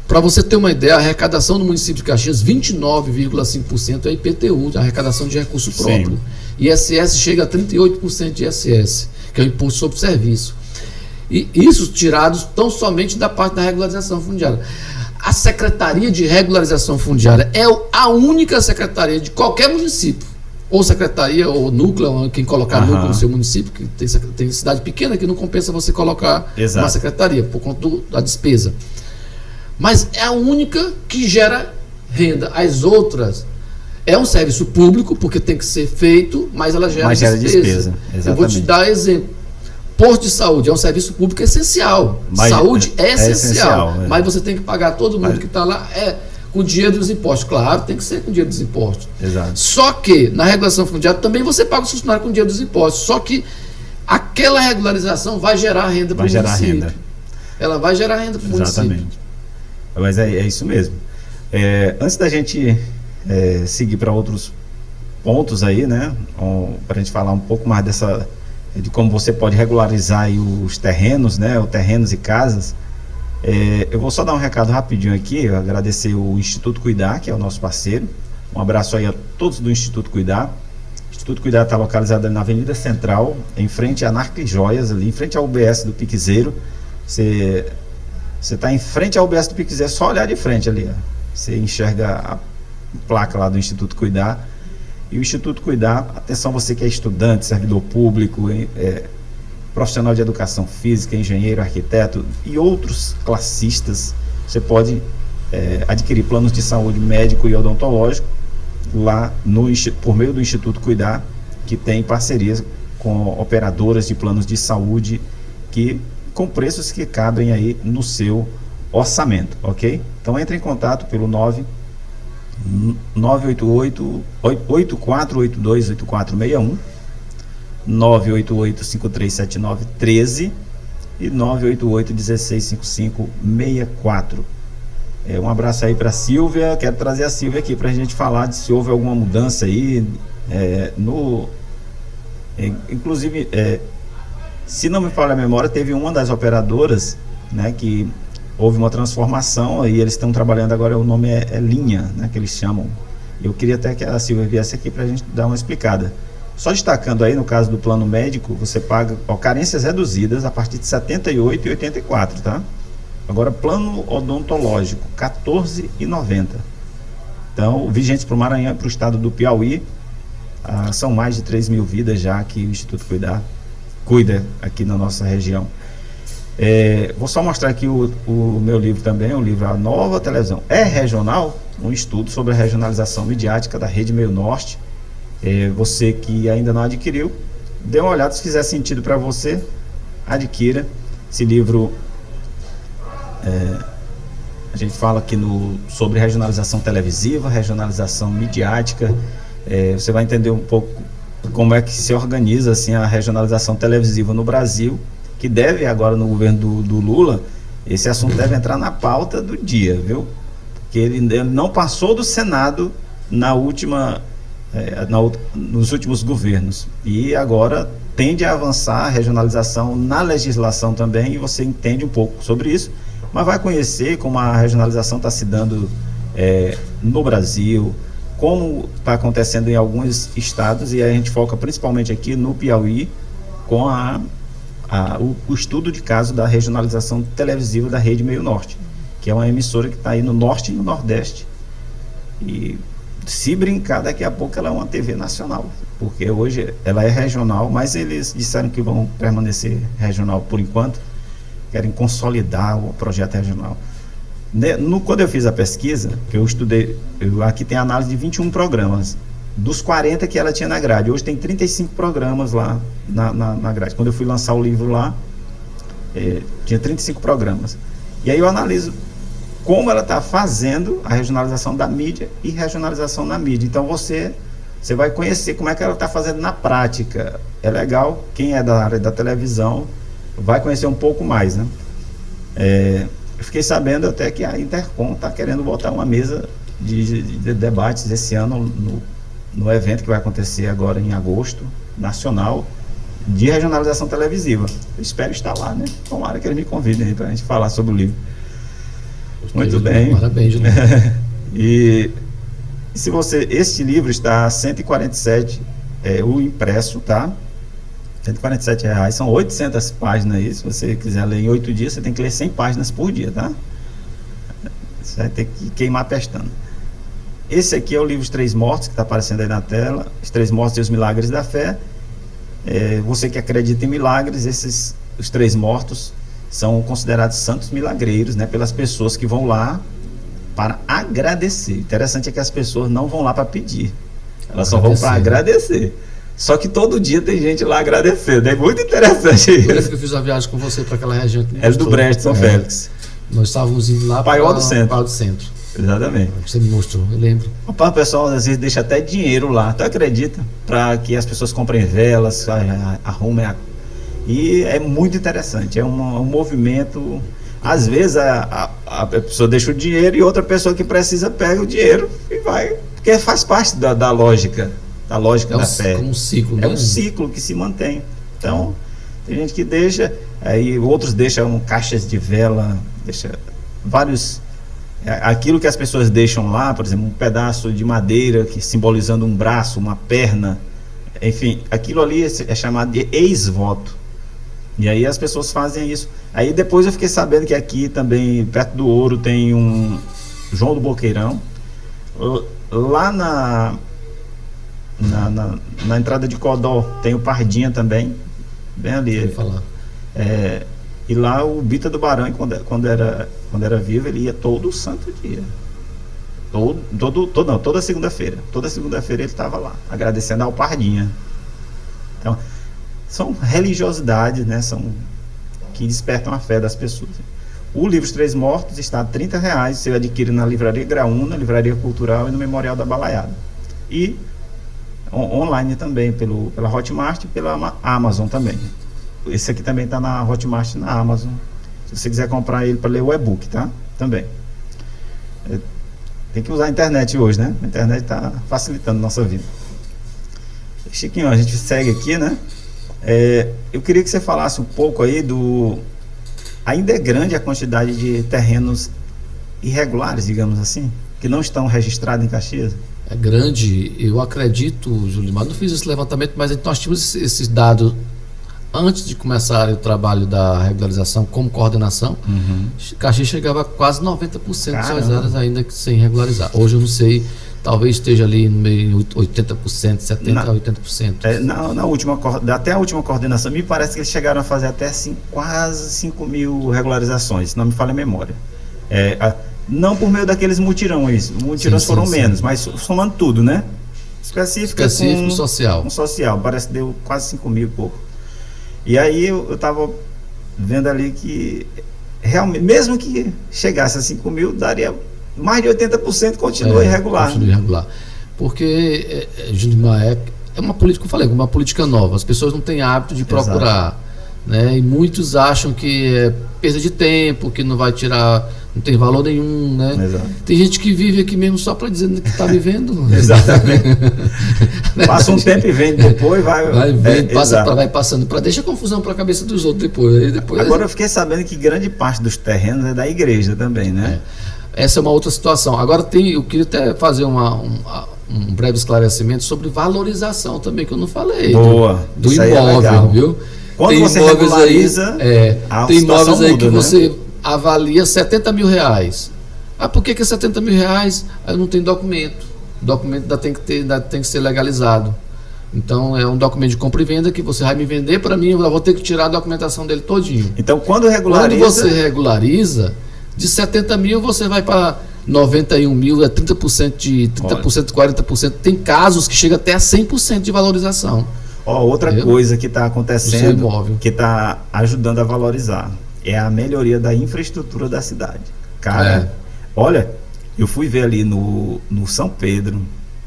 Para você ter uma ideia, a arrecadação do município de Caxias, 29,5% é IPTU, a arrecadação de recurso próprio. Sim. ISS chega a 38% de ISS, que é o Imposto sobre Serviço. E isso tirados tão somente da parte da regularização fundiária. A Secretaria de Regularização Fundiária é a única secretaria de qualquer município, ou secretaria, ou núcleo, quem colocar núcleo no seu município, que tem cidade pequena que não compensa você colocar uma secretaria, por conta da despesa. Mas é a única que gera renda. As outras é um serviço público, porque tem que ser feito, mas ela gera despesa. Eu vou te dar exemplo. Posto de saúde é um serviço público essencial. Saúde é essencial. Mas você tem que pagar todo mundo que está lá com dinheiro dos impostos. Claro, tem que ser com dinheiro dos impostos. Exato. Só que na regulação fundiária também você paga os funcionários com dinheiro dos impostos. Só que aquela regularização vai gerar renda para o município. Ela vai gerar renda para o município. Exatamente. Mas é isso mesmo. Antes da gente seguir para outros pontos aí, né, para a gente falar um pouco mais de como você pode regularizar aí os terrenos, né, terrenos e casas, eu vou só dar um recado rapidinho aqui, agradecer o Instituto Cuidar, que é o nosso parceiro. Um abraço aí a todos do Instituto Cuidar. O Instituto Cuidar está localizado ali na Avenida Central, em frente a Narco e Joias, ali em frente ao UBS do Piquezeiro. Você está em frente ao UBS do Piquezeiro, é só olhar de frente ali. Você enxerga a placa lá do Instituto Cuidar. E o Instituto Cuidar, atenção você que é estudante, servidor público, profissional de educação física, engenheiro, arquiteto e outros classistas, você pode adquirir planos de saúde médico e odontológico lá por meio do Instituto Cuidar, que tem parcerias com operadoras de planos de saúde com preços que cabem aí no seu orçamento, ok? Então entre em contato pelo 988-8482-8461, 988-5379-13 e 988-1655-64. Um abraço aí para Silvia. Quero trazer a Silvia aqui para a gente falar se houve alguma mudança aí inclusive se não me falha a memória, teve uma das operadoras, né, que houve uma transformação e eles estão trabalhando agora, o nome é linha, né, que eles chamam. Eu queria até que a Silvia viesse aqui para a gente dar uma explicada. Só destacando aí, no caso do plano médico, você paga carências reduzidas a partir de R$ 78,84, e 84, tá? Agora, plano odontológico, R$ 14,90. Então, vigentes para o Maranhão e para o estado do Piauí, são mais de 3 mil vidas já que o Instituto cuida aqui na nossa região. Vou só mostrar aqui o meu livro também, o livro A Nova Televisão é Regional, um estudo sobre a regionalização midiática da Rede Meio Norte. Você que ainda não adquiriu, dê uma olhada, se fizer sentido para você, adquira esse livro. A gente fala aqui sobre regionalização televisiva, regionalização midiática. Você vai entender um pouco como é que se organiza assim, a regionalização televisiva no Brasil, que deve agora no governo do Lula, esse assunto deve entrar na pauta do dia, viu? Porque ele não passou do Senado nos últimos governos, e agora tende a avançar a regionalização na legislação também, e você entende um pouco sobre isso, mas vai conhecer como a regionalização está se dando no Brasil, como está acontecendo em alguns estados, e a gente foca principalmente aqui no Piauí com o estudo de caso da regionalização televisiva da Rede Meio Norte, que é uma emissora que está aí no Norte e no Nordeste, e se brincar, daqui a pouco ela é uma TV nacional, porque hoje ela é regional, mas eles disseram que vão permanecer regional por enquanto, querem consolidar o projeto regional. Quando eu fiz a pesquisa, que eu estudei, aqui tem análise de 21 programas, dos 40 que ela tinha na grade, hoje tem 35 programas lá na grade. Quando eu fui lançar o livro lá, tinha 35 programas. E aí eu analiso como ela está fazendo a regionalização da mídia e regionalização na mídia. Então você vai conhecer como é que ela está fazendo na prática. É legal, quem é da área da televisão vai conhecer um pouco mais, né? Eu fiquei sabendo até que a Intercom está querendo botar uma mesa de debates esse ano no evento que vai acontecer agora em agosto, nacional, de regionalização televisiva. Eu espero estar lá, né? Tomara que eles me convidem para a gente falar sobre o livro. Muito bem. Parabéns, Juliano. E se este livro está a 147, o impresso, tá? R$147, são 800 páginas aí. Se você quiser ler em 8 dias, você tem que ler 100 páginas por dia, tá? Você vai ter que queimar pestana. Esse aqui é o livro Os Três Mortos, que está aparecendo aí na tela. Os Três Mortos e os Milagres da Fé. Você que acredita em milagres, os Três Mortos são considerados santos milagreiros, né, pelas pessoas que vão lá para agradecer. Interessante é que as pessoas não vão lá para pedir, elas só vão para agradecer. Só que todo dia tem gente lá agradecendo, é muito interessante isso. Por isso que eu fiz a viagem com você para aquela região. É do Brecht, São Félix. Nós estávamos indo lá para o Paiol do Centro. Exatamente. Você me mostrou, eu lembro. O pessoal às vezes deixa até dinheiro lá, tu acredita? Para que as pessoas comprem velas, arrumem e é muito interessante, é um movimento. Às vezes a pessoa deixa o dinheiro e outra pessoa que precisa pega o dinheiro e vai, porque faz parte da lógica da fé. É um ciclo, né? É um ciclo que se mantém. Então, tem gente que deixa, aí outros deixam caixas de vela, deixa vários. Aquilo que as pessoas deixam lá, por exemplo, um pedaço de madeira que simbolizando um braço, uma perna, enfim, aquilo ali é chamado de ex-voto. E aí as pessoas fazem isso. Aí depois eu fiquei sabendo que aqui também, perto do Ouro, tem um João do Boqueirão. Lá na entrada de Codó tem o Pardinha também, bem ali. E lá o Bita do Barão, quando era vivo, ele ia todo santo dia. Toda segunda-feira. Toda segunda-feira ele estava lá, agradecendo ao Pardinha. Então, são religiosidades, né? Que despertam a fé das pessoas. O livro Os Três Mortos está a R$30. Você adquire na Livraria Graúna, Livraria Cultural e no Memorial da Balaiada. E online também, pela Hotmart e pela Amazon também. Esse aqui também está na Hotmart e na Amazon. Se você quiser comprar ele para ler o e-book, tá? Também. Tem que usar a internet hoje, né? A internet está facilitando a nossa vida. Chiquinho, a gente segue aqui, né? Eu queria que você falasse um pouco aí ainda é grande a quantidade de terrenos irregulares, digamos assim, que não estão registrados em Caxias? é grande. Eu acredito, Julimar, não fiz esse levantamento, mas nós tínhamos esses dados antes de começar o trabalho da regularização como coordenação. Caxias chegava a quase 90% das suas áreas ainda sem regularizar. Hoje eu não sei, talvez esteja ali no meio 80%, 70% a 80%. Até a última coordenação, me parece que eles chegaram a fazer até quase 5 mil regularizações, se não me falha a memória. Não por meio daqueles mutirões. Mutirões foram menos, mas somando tudo, né? Específico social. Um social, parece que deu quase 5 mil e pouco. E aí eu estava vendo ali que realmente, mesmo que chegasse a 5 mil, daria mais de 80% continua irregular. Continua irregular. Porque, Julimar, é uma política, eu falei, uma política nova. As pessoas não têm hábito de procurar. Né? E muitos acham que é perda de tempo, que não vai tirar, não tem valor nenhum, né? Tem gente que vive aqui mesmo só para dizer que está vivendo. Exatamente. Passa um tempo e vem, depois vai passando, para deixar confusão para a cabeça dos outros depois. Agora eu fiquei sabendo que grande parte dos terrenos é da igreja também, né? Essa é uma outra situação. Agora eu queria até fazer um breve esclarecimento sobre valorização também, que eu não falei. Do imóvel, viu? Quando tem você regulariza, tem imóveis aí muda, que você avalia R$70 mil. Por que é R$70 mil? Aí não tem documento. O documento ainda tem que ser legalizado. Então é um documento de compra e venda que você vai me vender para mim, eu vou ter que tirar a documentação dele todinho. Então quando você regulariza, de 70 mil você vai para 91 mil, é 30% de 30%, 40%. Tem casos que chega até a 100% de valorização. Outra coisa que está acontecendo, que está ajudando a valorizar, é a melhoria da infraestrutura da cidade. Cara, olha, eu fui ver ali no São Pedro,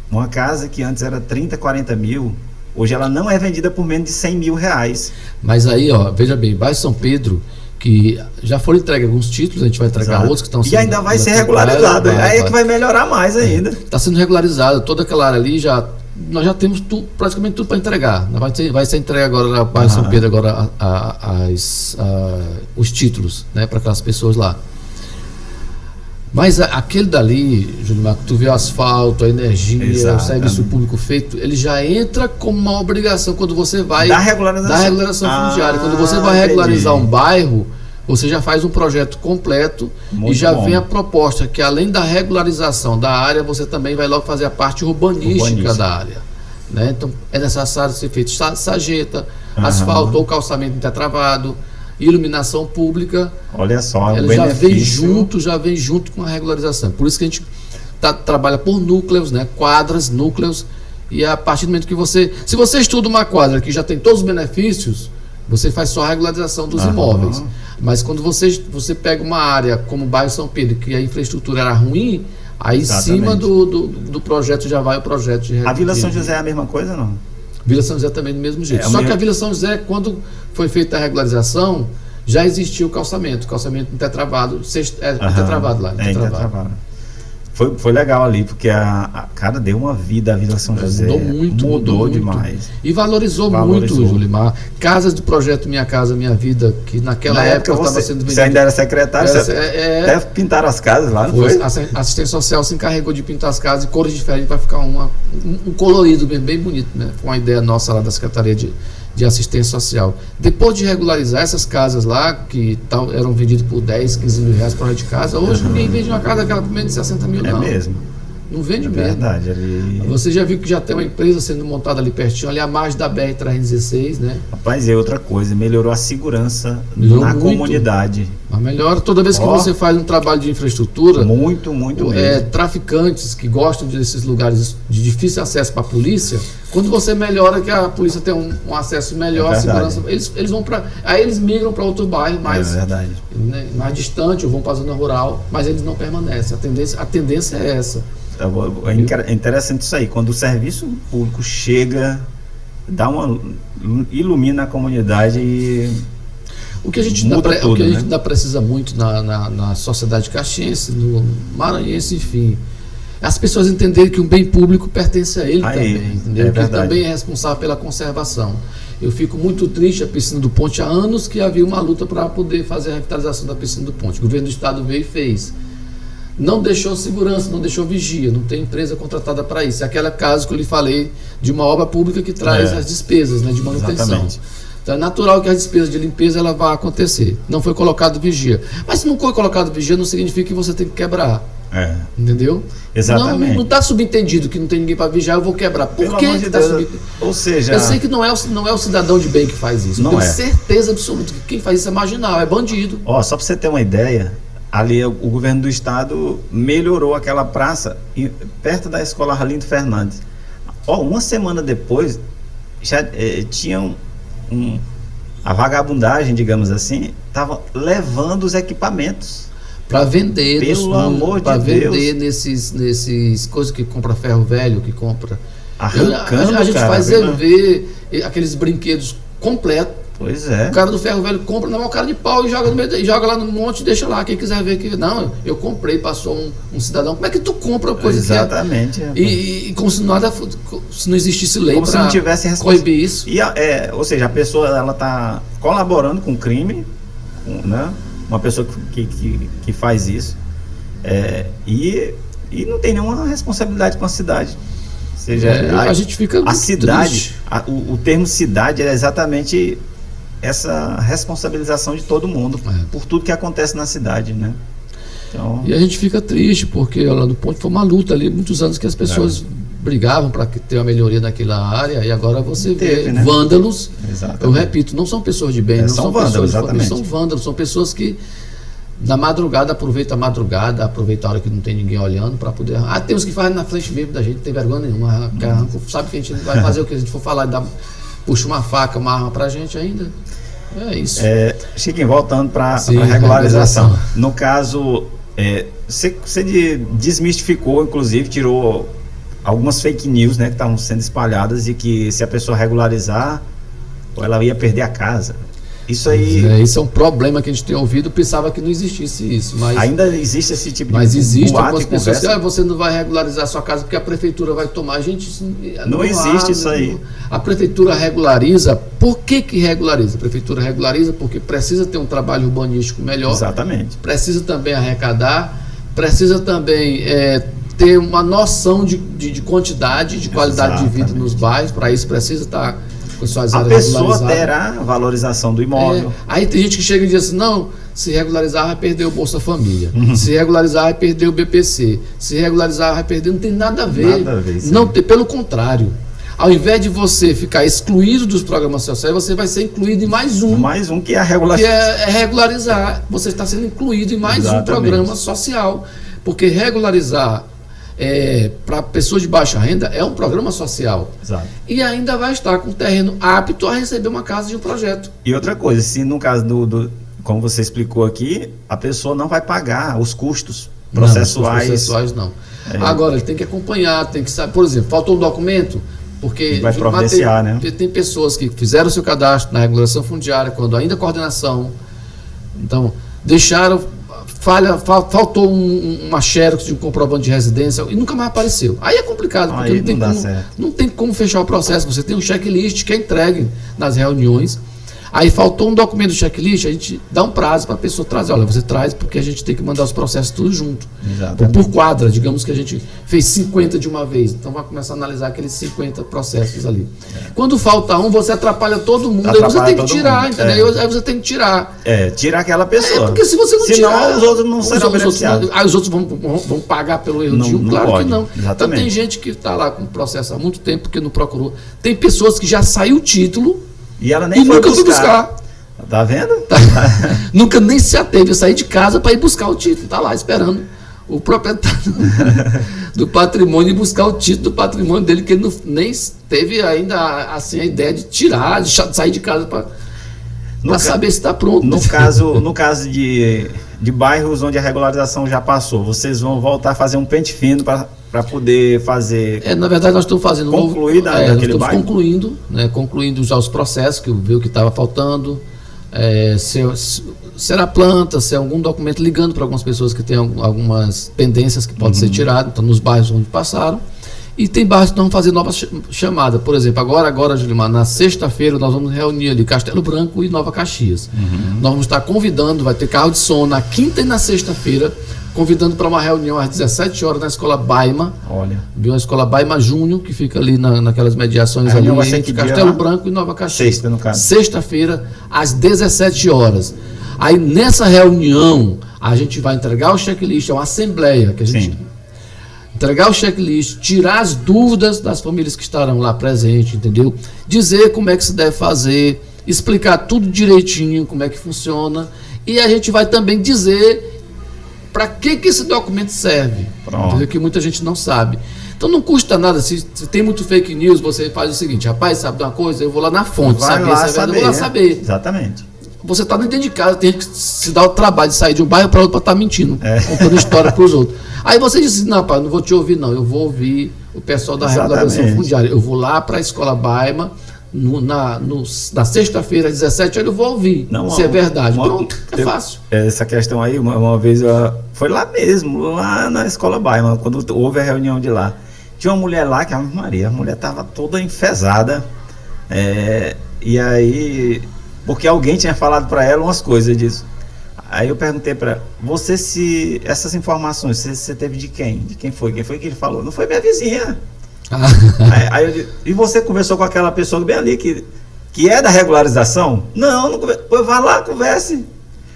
uma casa que antes era 30, 40 mil, hoje ela não é vendida por menos de R$100 mil. Mas aí, veja bem, bairro São Pedro, que já foram entregues alguns títulos, a gente vai entregar outros que estão sendo... E ainda vai ser regularizado, aí é que vai melhorar mais ainda. Está sendo regularizado, toda aquela área ali nós já temos praticamente tudo para entregar. Vai ser entregue agora na bairro São Pedro agora os títulos, né, para aquelas pessoas lá. Mas aquele dali, Julimar, que tu vê o asfalto, a energia, o serviço público feito, ele já entra como uma obrigação quando você vai da regularização fundiária. Quando você vai regularizar um bairro, você já faz um projeto completo e já vem a proposta que, além da regularização da área, você também vai logo fazer a parte urbanística da área. Né? Então, é necessário ser feito sarjeta, asfalto ou calçamento intertravado, iluminação pública. Olha só, ela já vem junto com a regularização. Por isso que a gente trabalha por núcleos, né? Quadras, núcleos, e a partir do momento que se você estuda uma quadra que já tem todos os benefícios, você faz só a regularização dos imóveis. Mas quando você pega uma área como o bairro São Pedro, que a infraestrutura era ruim, aí em cima do projeto já vai o projeto de A Vila São José é a mesma coisa, não? Vila São José também do mesmo jeito. Só que a Vila São José, quando foi feita a regularização, já existia o calçamento tetravado, tetravado lá. Tetravado. Foi legal ali, porque a cara deu uma vida à Vila São José. Mudou demais. E valorizou muito, Julimar. Casas do projeto Minha Casa Minha Vida, que naquela época estava sendo vendido. Você ainda era secretário, até pintaram as casas lá, não foi? A assistência social se encarregou de pintar as casas de cores diferentes para ficar um colorido bem bonito, né? Foi uma ideia nossa lá da Secretaria de Assistência Social. Depois de regularizar essas casas lá, que eram vendidas por 10, 15 mil reais por de casa, hoje ninguém vende uma casa daquela por menos de 60 mil, não. É mesmo. Não vende mesmo. Verdade. Ali... Você já viu que já tem uma empresa sendo montada ali pertinho, ali à margem da BR-316, né? Rapaz, é outra coisa, melhorou a segurança na comunidade. Mas melhora toda vez que você faz um trabalho de infraestrutura. Muito mesmo. Traficantes que gostam desses lugares de difícil acesso para a polícia, quando você melhora que a polícia tem um acesso melhor, a segurança, eles vão para. Aí eles migram para outro bairro mais distante, ou vão para a zona rural, mas eles não permanecem. A tendência é essa. É interessante isso aí, quando o serviço público chega, ilumina a comunidade e o que a gente ainda precisa muito na sociedade caxiense, no maranhense, enfim, as pessoas entenderem que um bem público pertence a ele também, entendeu? Que ele também é responsável pela conservação. Eu fico muito triste, a piscina do Ponte, há anos que havia uma luta para poder fazer a revitalização da piscina do Ponte. O governo do estado veio e fez. não deixou segurança, não deixou vigia, não tem empresa contratada para isso. É aquele caso que eu lhe falei de uma obra pública que traz as despesas, né, de manutenção. Exatamente. Então é natural que as despesas de limpeza ela vá acontecer. Não foi colocado vigia. Mas se não foi colocado vigia, não significa que você tem que quebrar. Entendeu? Exatamente. Não está subentendido que não tem ninguém para vigiar, eu vou quebrar. Por Pelo que amor de está Deus, subentendido? ou seja, eu sei que não é o cidadão de bem que faz isso. Não eu tenho é. certeza absoluta que quem faz isso é marginal, é bandido. só para você ter uma ideia, ali o governo do estado melhorou aquela praça perto da escola Arlindo Fernandes. Uma semana depois já tinham a vagabundagem, digamos assim, estava levando os equipamentos para vender, pelo amor de Deus, para vender Deus, nesses coisas que compra ferro velho, que compra arrancando, a gente cara, faz ver aqueles brinquedos completos. Pois é. O cara do ferro velho compra na mão cara de pau e joga no meio, joga lá no monte e deixa lá. Quem quiser ver que não, eu comprei, passou um cidadão. Como é que tu compra coisa Exatamente. E como se nada, se não existisse lei como se não tivesse coibir isso. Ou seja, a pessoa ela está colaborando com o crime, né? Uma pessoa que faz isso e não tem nenhuma responsabilidade com a cidade. Ou seja, a gente fica a cidade, triste. O termo cidade é exatamente essa responsabilização de todo mundo por tudo que acontece na cidade, né? Então, e a gente fica triste porque lá no ponto foi uma luta ali, muitos anos que as pessoas brigavam para ter uma melhoria naquela área e agora você vê vândalos. Exatamente. Eu repito, não são pessoas de bem, não são vândalos, pessoas de família, são vândalos, são pessoas que na madrugada aproveita a hora que não tem ninguém olhando para poder. Tem uns que fazem na frente mesmo da gente, não tem vergonha nenhuma, sabe que a gente vai fazer o que a gente for falar, puxa uma faca, uma arma pra gente ainda. É isso. Chiquinho, voltando para a regularização. No caso, você desmistificou, inclusive, tirou algumas fake news, né, que estavam sendo espalhadas e que se a pessoa regularizar, ela ia perder a casa. Isso aí. Isso é um problema que a gente tem ouvido, pensava que não existisse isso. Mas ainda existe esse tipo de Mas existe algumas boato e pessoas conversa. que você não vai regularizar a sua casa porque a prefeitura vai tomar. Gente, não existe isso aí. A prefeitura regulariza. Por que regulariza? A prefeitura regulariza porque precisa ter um trabalho urbanístico melhor. Exatamente. Precisa também arrecadar, precisa também ter uma noção de quantidade, de qualidade de vida nos bairros. Para isso precisa estar com suas áreas regularizadas. A pessoa terá valorização do imóvel. Aí tem gente que chega e diz assim, não, se regularizar vai perder o Bolsa Família, se regularizar vai perder o BPC, se regularizar vai perder, não tem nada a ver. Não tem, pelo contrário. Ao invés de você ficar excluído dos programas sociais, você vai ser incluído em mais um. Mais um que é a regularização. Que é regularizar. Você está sendo incluído em mais um programa social. Porque regularizar para pessoas de baixa renda é um programa social. Exato. E ainda vai estar com o terreno apto a receber uma casa de um projeto. E outra coisa, se no caso como você explicou aqui, a pessoa não vai pagar os custos processuais. Não, os processuais não. Agora, ele tem que acompanhar, tem que saber, por exemplo, faltou um documento, porque vai providenciar, né? Tem pessoas que fizeram o seu cadastro na regulação fundiária, quando ainda coordenação, então, faltou uma xerox de um comprovante de residência e nunca mais apareceu. Aí é complicado, porque não tem como fechar o processo. Você tem um checklist que é entregue nas reuniões. Aí faltou um documento do checklist, a gente dá um prazo para a pessoa trazer. Olha, você traz porque a gente tem que mandar os processos tudo junto. Por quadra, digamos que a gente fez 50 de uma vez. Então vai começar a analisar aqueles 50 processos ali. Quando falta um, você atrapalha todo mundo. Aí você tem que tirar, entendeu? Aí você tem que tirar. Tirar aquela pessoa. Porque se você não tirar, os outros não serão beneficiados. Aí os outros vão pagar pelo erro de um? Claro que não. Exatamente. Então tem gente que está lá com o processo há muito tempo porque não procurou. Tem pessoas que já saiu o título e ela nem foi buscar. Tá vendo? Nunca nem se ateve a sair de casa para ir buscar o título. Tá lá esperando o proprietário do patrimônio ir buscar o título do patrimônio dele, que ele nem teve ainda assim a ideia de tirar, de sair de casa para saber se está pronto. No caso de bairros onde a regularização já passou, vocês vão voltar a fazer um pente fino para poder fazer. Na verdade, nós estamos fazendo concluir daquele bairro. Concluindo já os processos, que viu que estava faltando. Se era planta, se é algum documento ligando para algumas pessoas que têm algumas pendências que podem ser tiradas, então nos bairros onde passaram. E tem bairros que vão fazer novas chamadas. Por exemplo, agora, Julimar, na sexta-feira nós vamos reunir ali Castelo Branco e Nova Caxias. Nós vamos estar convidando, vai ter carro de som na quinta e na sexta-feira convidando para uma reunião às 17 horas na Escola Baima. Olha. Viu? A Escola Baima Júnior, que fica ali naquelas mediações A ali reunião vai ser entre que dia Castelo lá? Branco e Nova Caxias. Sexta, no caso. Sexta-feira, às 17 horas. Aí nessa reunião, a gente vai entregar o checklist, é uma assembleia que a gente... Sim. Entregar o checklist, tirar as dúvidas das famílias que estarão lá presentes, entendeu? Dizer como é que se deve fazer, explicar tudo direitinho, como é que funciona. E a gente vai também dizer para que esse documento serve, entendeu? Que muita gente não sabe. Então não custa nada, se tem muito fake news, você faz o seguinte: rapaz, sabe de uma coisa? Eu vou lá na fonte, Vai saber lá se é verdade, eu vou lá saber. Exatamente. Você está dentro de casa, tem que se dar o trabalho de sair de um bairro para outro para estar mentindo, contando história para os outros. Aí você diz: não, pai, não vou te ouvir, não. Eu vou ouvir o pessoal da regularização fundiária. Eu vou lá para a Escola Baima, na sexta-feira, às 17 horas, eu vou ouvir se é verdade. Pronto, é fácil. Essa questão aí, uma vez, foi lá mesmo, lá na Escola Baima, quando houve a reunião de lá. Tinha uma mulher lá, que a mulher estava toda enfesada. E aí, porque alguém tinha falado para ela umas coisas disso. Aí eu perguntei para ela: essas informações, você teve de quem? De quem foi? Quem foi que ele falou? Não foi minha vizinha. Aí eu disse: e você conversou com aquela pessoa bem ali que é da regularização? Não converse. Pois vá lá, converse.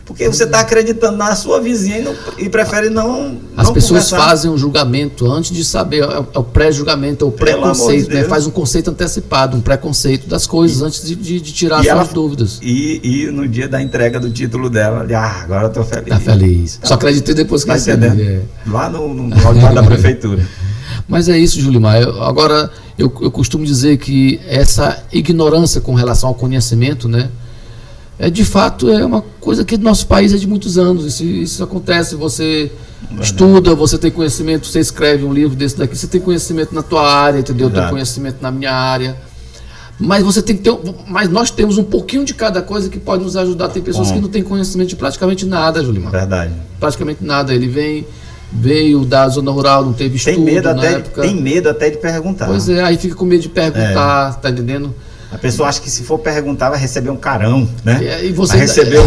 Porque você está acreditando na sua vizinha e prefere não As pessoas conversar. fazem um julgamento antes de saber, é o pré-julgamento, é o preconceito, né? Faz um conceito antecipado, um preconceito das coisas antes de tirar suas dúvidas. E no dia da entrega do título dela, agora eu estou feliz. Está feliz. Só acreditei depois que recebi. Lá no auditório da prefeitura. Mas é isso, Julimar. Agora, eu costumo dizer que essa ignorância com relação ao conhecimento, né? De fato, é uma coisa que no nosso país é de muitos anos. Isso acontece, você estuda, você tem conhecimento, você escreve um livro desse daqui, você tem conhecimento na tua área, entendeu? Eu tenho conhecimento na minha área. Mas você tem que ter. Mas nós temos um pouquinho de cada coisa que pode nos ajudar. Tem pessoas que não têm conhecimento de praticamente nada, Julimar. Verdade. Praticamente nada. Ele veio da zona rural, não teve estudo na época. Tem medo até de perguntar. Pois é, aí fica com medo de perguntar, tá entendendo? A pessoa acha que se for perguntar vai receber um carão, né? E você vai receber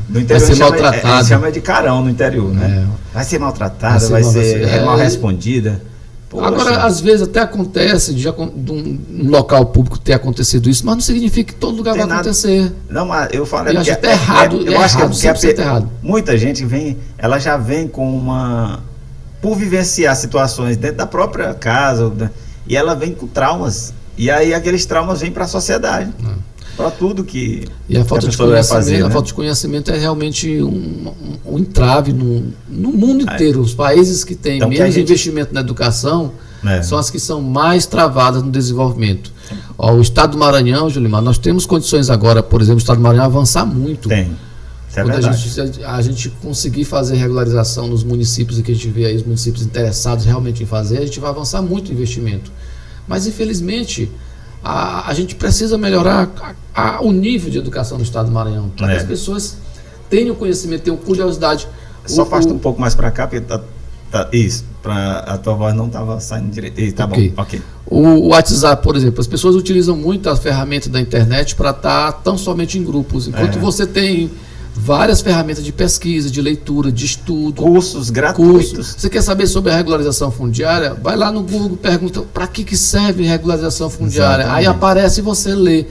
no interior, vai ser maltratado. Chama de carão no interior, né? Vai ser maltratada, vai ser mal respondida. Poxa. Agora, às vezes até acontece de um local público ter acontecido isso, mas não significa que todo lugar vai acontecer. Não, mas eu falo... Eu acho até errado, errado. Muita gente ela já vem por vivenciar situações dentro da própria casa, e ela vem com traumas. E aí aqueles traumas vêm para a sociedade, para tudo que a falta de conhecimento, fazer, né? A falta de conhecimento é realmente um entrave no mundo inteiro. Os países que têm menos investimento na educação são as que são mais travadas no desenvolvimento. O estado do Maranhão, Julimar, nós temos condições agora, por exemplo, o estado do Maranhão avançar muito. Tem. Quando a gente conseguir fazer regularização nos municípios e que a gente vê aí os municípios interessados realmente em fazer, a gente vai avançar muito o investimento. Mas, infelizmente, a gente precisa melhorar o nível de educação do estado do Maranhão, para que as pessoas tenham conhecimento, tenham curiosidade. Só afasta um pouco mais para cá, porque isso, a tua voz não estava saindo direito. Isso, tá okay. Bom, ok. O WhatsApp, por exemplo, as pessoas utilizam muito a ferramenta da internet para estar tão somente em grupos, enquanto você tem várias ferramentas de pesquisa, de leitura, de estudo. Cursos gratuitos. Você quer saber sobre a regularização fundiária? Vai lá no Google, pergunta para que serve regularização fundiária. Exatamente. Aí aparece e você lê.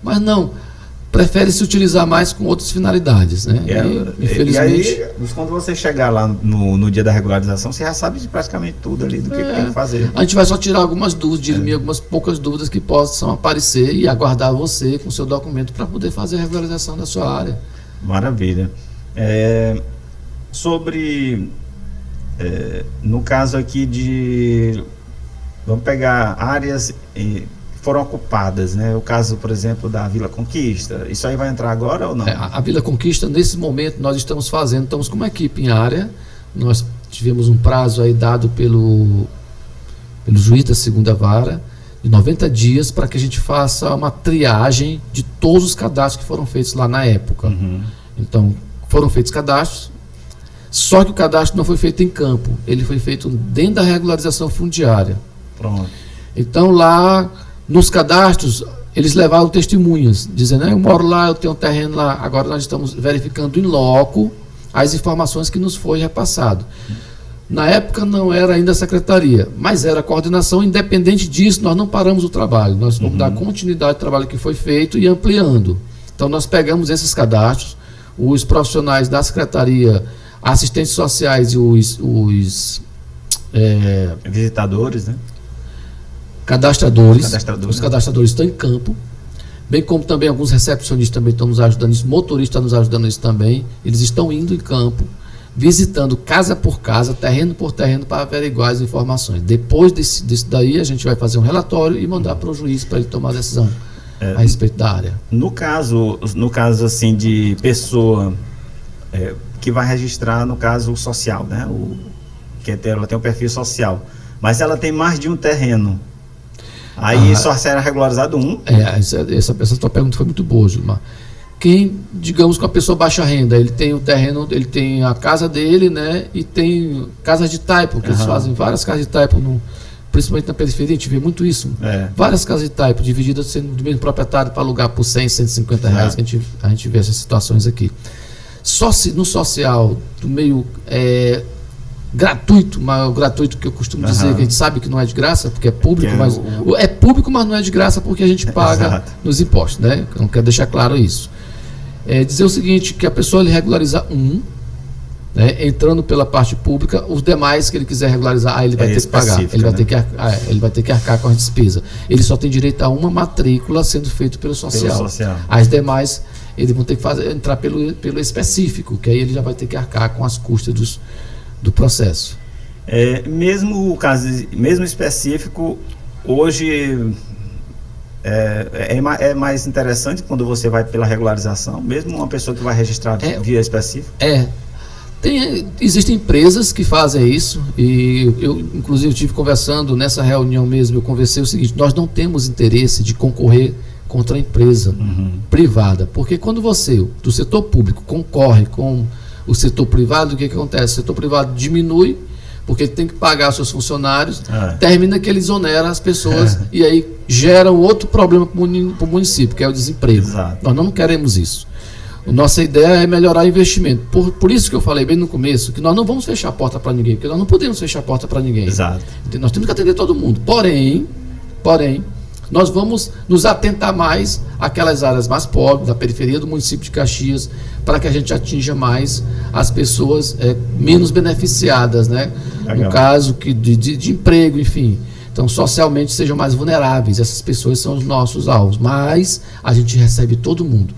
Mas não, prefere se utilizar mais com outras finalidades, né? Infelizmente. E aí, quando você chegar lá no dia da regularização, você já sabe de praticamente tudo ali do que tem que fazer. A gente vai só tirar algumas dúvidas, dirimir algumas poucas dúvidas que possam aparecer e aguardar você com o seu documento para poder fazer a regularização da sua área. Maravilha. No caso aqui vamos pegar áreas que foram ocupadas, né? O caso, por exemplo, da Vila Conquista, isso aí vai entrar agora ou não? A Vila Conquista, nesse momento, nós estamos com uma equipe em área, nós tivemos um prazo aí dado pelo juiz da segunda vara, de 90 dias, para que a gente faça uma triagem de todos os cadastros que foram feitos lá na época. Então, foram feitos cadastros, só que o cadastro não foi feito em campo, ele foi feito dentro da regularização fundiária. Pronto. Então, lá, nos cadastros, eles levaram testemunhas, dizendo, eu moro lá, eu tenho um terreno lá. Agora nós estamos verificando em loco as informações que nos foi repassado. Na época não era ainda a secretaria, mas era a coordenação. Independente disso, nós não paramos o trabalho, nós vamos dar continuidade ao trabalho que foi feito e ampliando. Então nós pegamos esses cadastros, os profissionais da secretaria, assistentes sociais e os visitadores, né? Cadastradores. Os cadastradores estão em campo, bem como também alguns recepcionistas também estão nos ajudando, os motoristas estão nos ajudando isso também. Eles estão indo em campo, visitando casa por casa, terreno por terreno, para averiguar as informações. Depois desse daí, a gente vai fazer um relatório e mandar para o juiz para ele tomar a decisão a respeito da área. No caso assim de pessoa que vai registrar, no caso social, né? Ela tem um perfil social, mas ela tem mais de um terreno. Aí só será regularizado um? Essa tua pergunta foi muito boa, Gilmar. Quem, digamos, com a pessoa baixa renda, ele tem o terreno, ele tem a casa dele, né? E tem casas de taipo, que eles fazem várias casas de taipo, principalmente na periferia, a gente vê muito isso. Várias casas de taipo, divididas sendo do mesmo proprietário para alugar por 100, 150 reais, que a gente vê essas situações aqui. Só se no social, do meio gratuito, mas o gratuito que eu costumo dizer, que a gente sabe que não é de graça, porque é público, mas é público, mas não é de graça porque a gente paga nos impostos, né? Eu não quero deixar claro isso. Dizer o seguinte, que a pessoa ele regulariza né, entrando pela parte pública, os demais que ele quiser regularizar, ele vai ter que pagar, ele vai ter que arcar com a despesa. Ele só tem direito a uma matrícula sendo feito pelo social. As demais, eles vão ter que entrar pelo específico, que aí ele já vai ter que arcar com as custas do processo. Mesmo o caso, mesmo específico, hoje é mais interessante quando você vai pela regularização, mesmo uma pessoa que vai registrar via específica? Existem empresas que fazem isso, e eu inclusive estive conversando nessa reunião mesmo, eu conversei o seguinte: nós não temos interesse de concorrer contra a empresa privada, porque quando você, do setor público, concorre com o setor privado, o que acontece? O setor privado diminui, porque ele tem que pagar seus funcionários, termina que ele exonera as pessoas e aí gera outro problema para o município, que é o desemprego. Nós não queremos isso. A nossa ideia é melhorar o investimento. Por isso que eu falei bem no começo, que nós não vamos fechar a porta para ninguém, porque nós não podemos fechar a porta para ninguém. Nós temos que atender todo mundo. Porém, nós vamos nos atentar mais àquelas áreas mais pobres, da periferia do município de Caxias, para que a gente atinja mais as pessoas menos beneficiadas, né? No caso de emprego, enfim. Então, socialmente sejam mais vulneráveis. Essas pessoas são os nossos alvos. Mas a gente recebe todo mundo,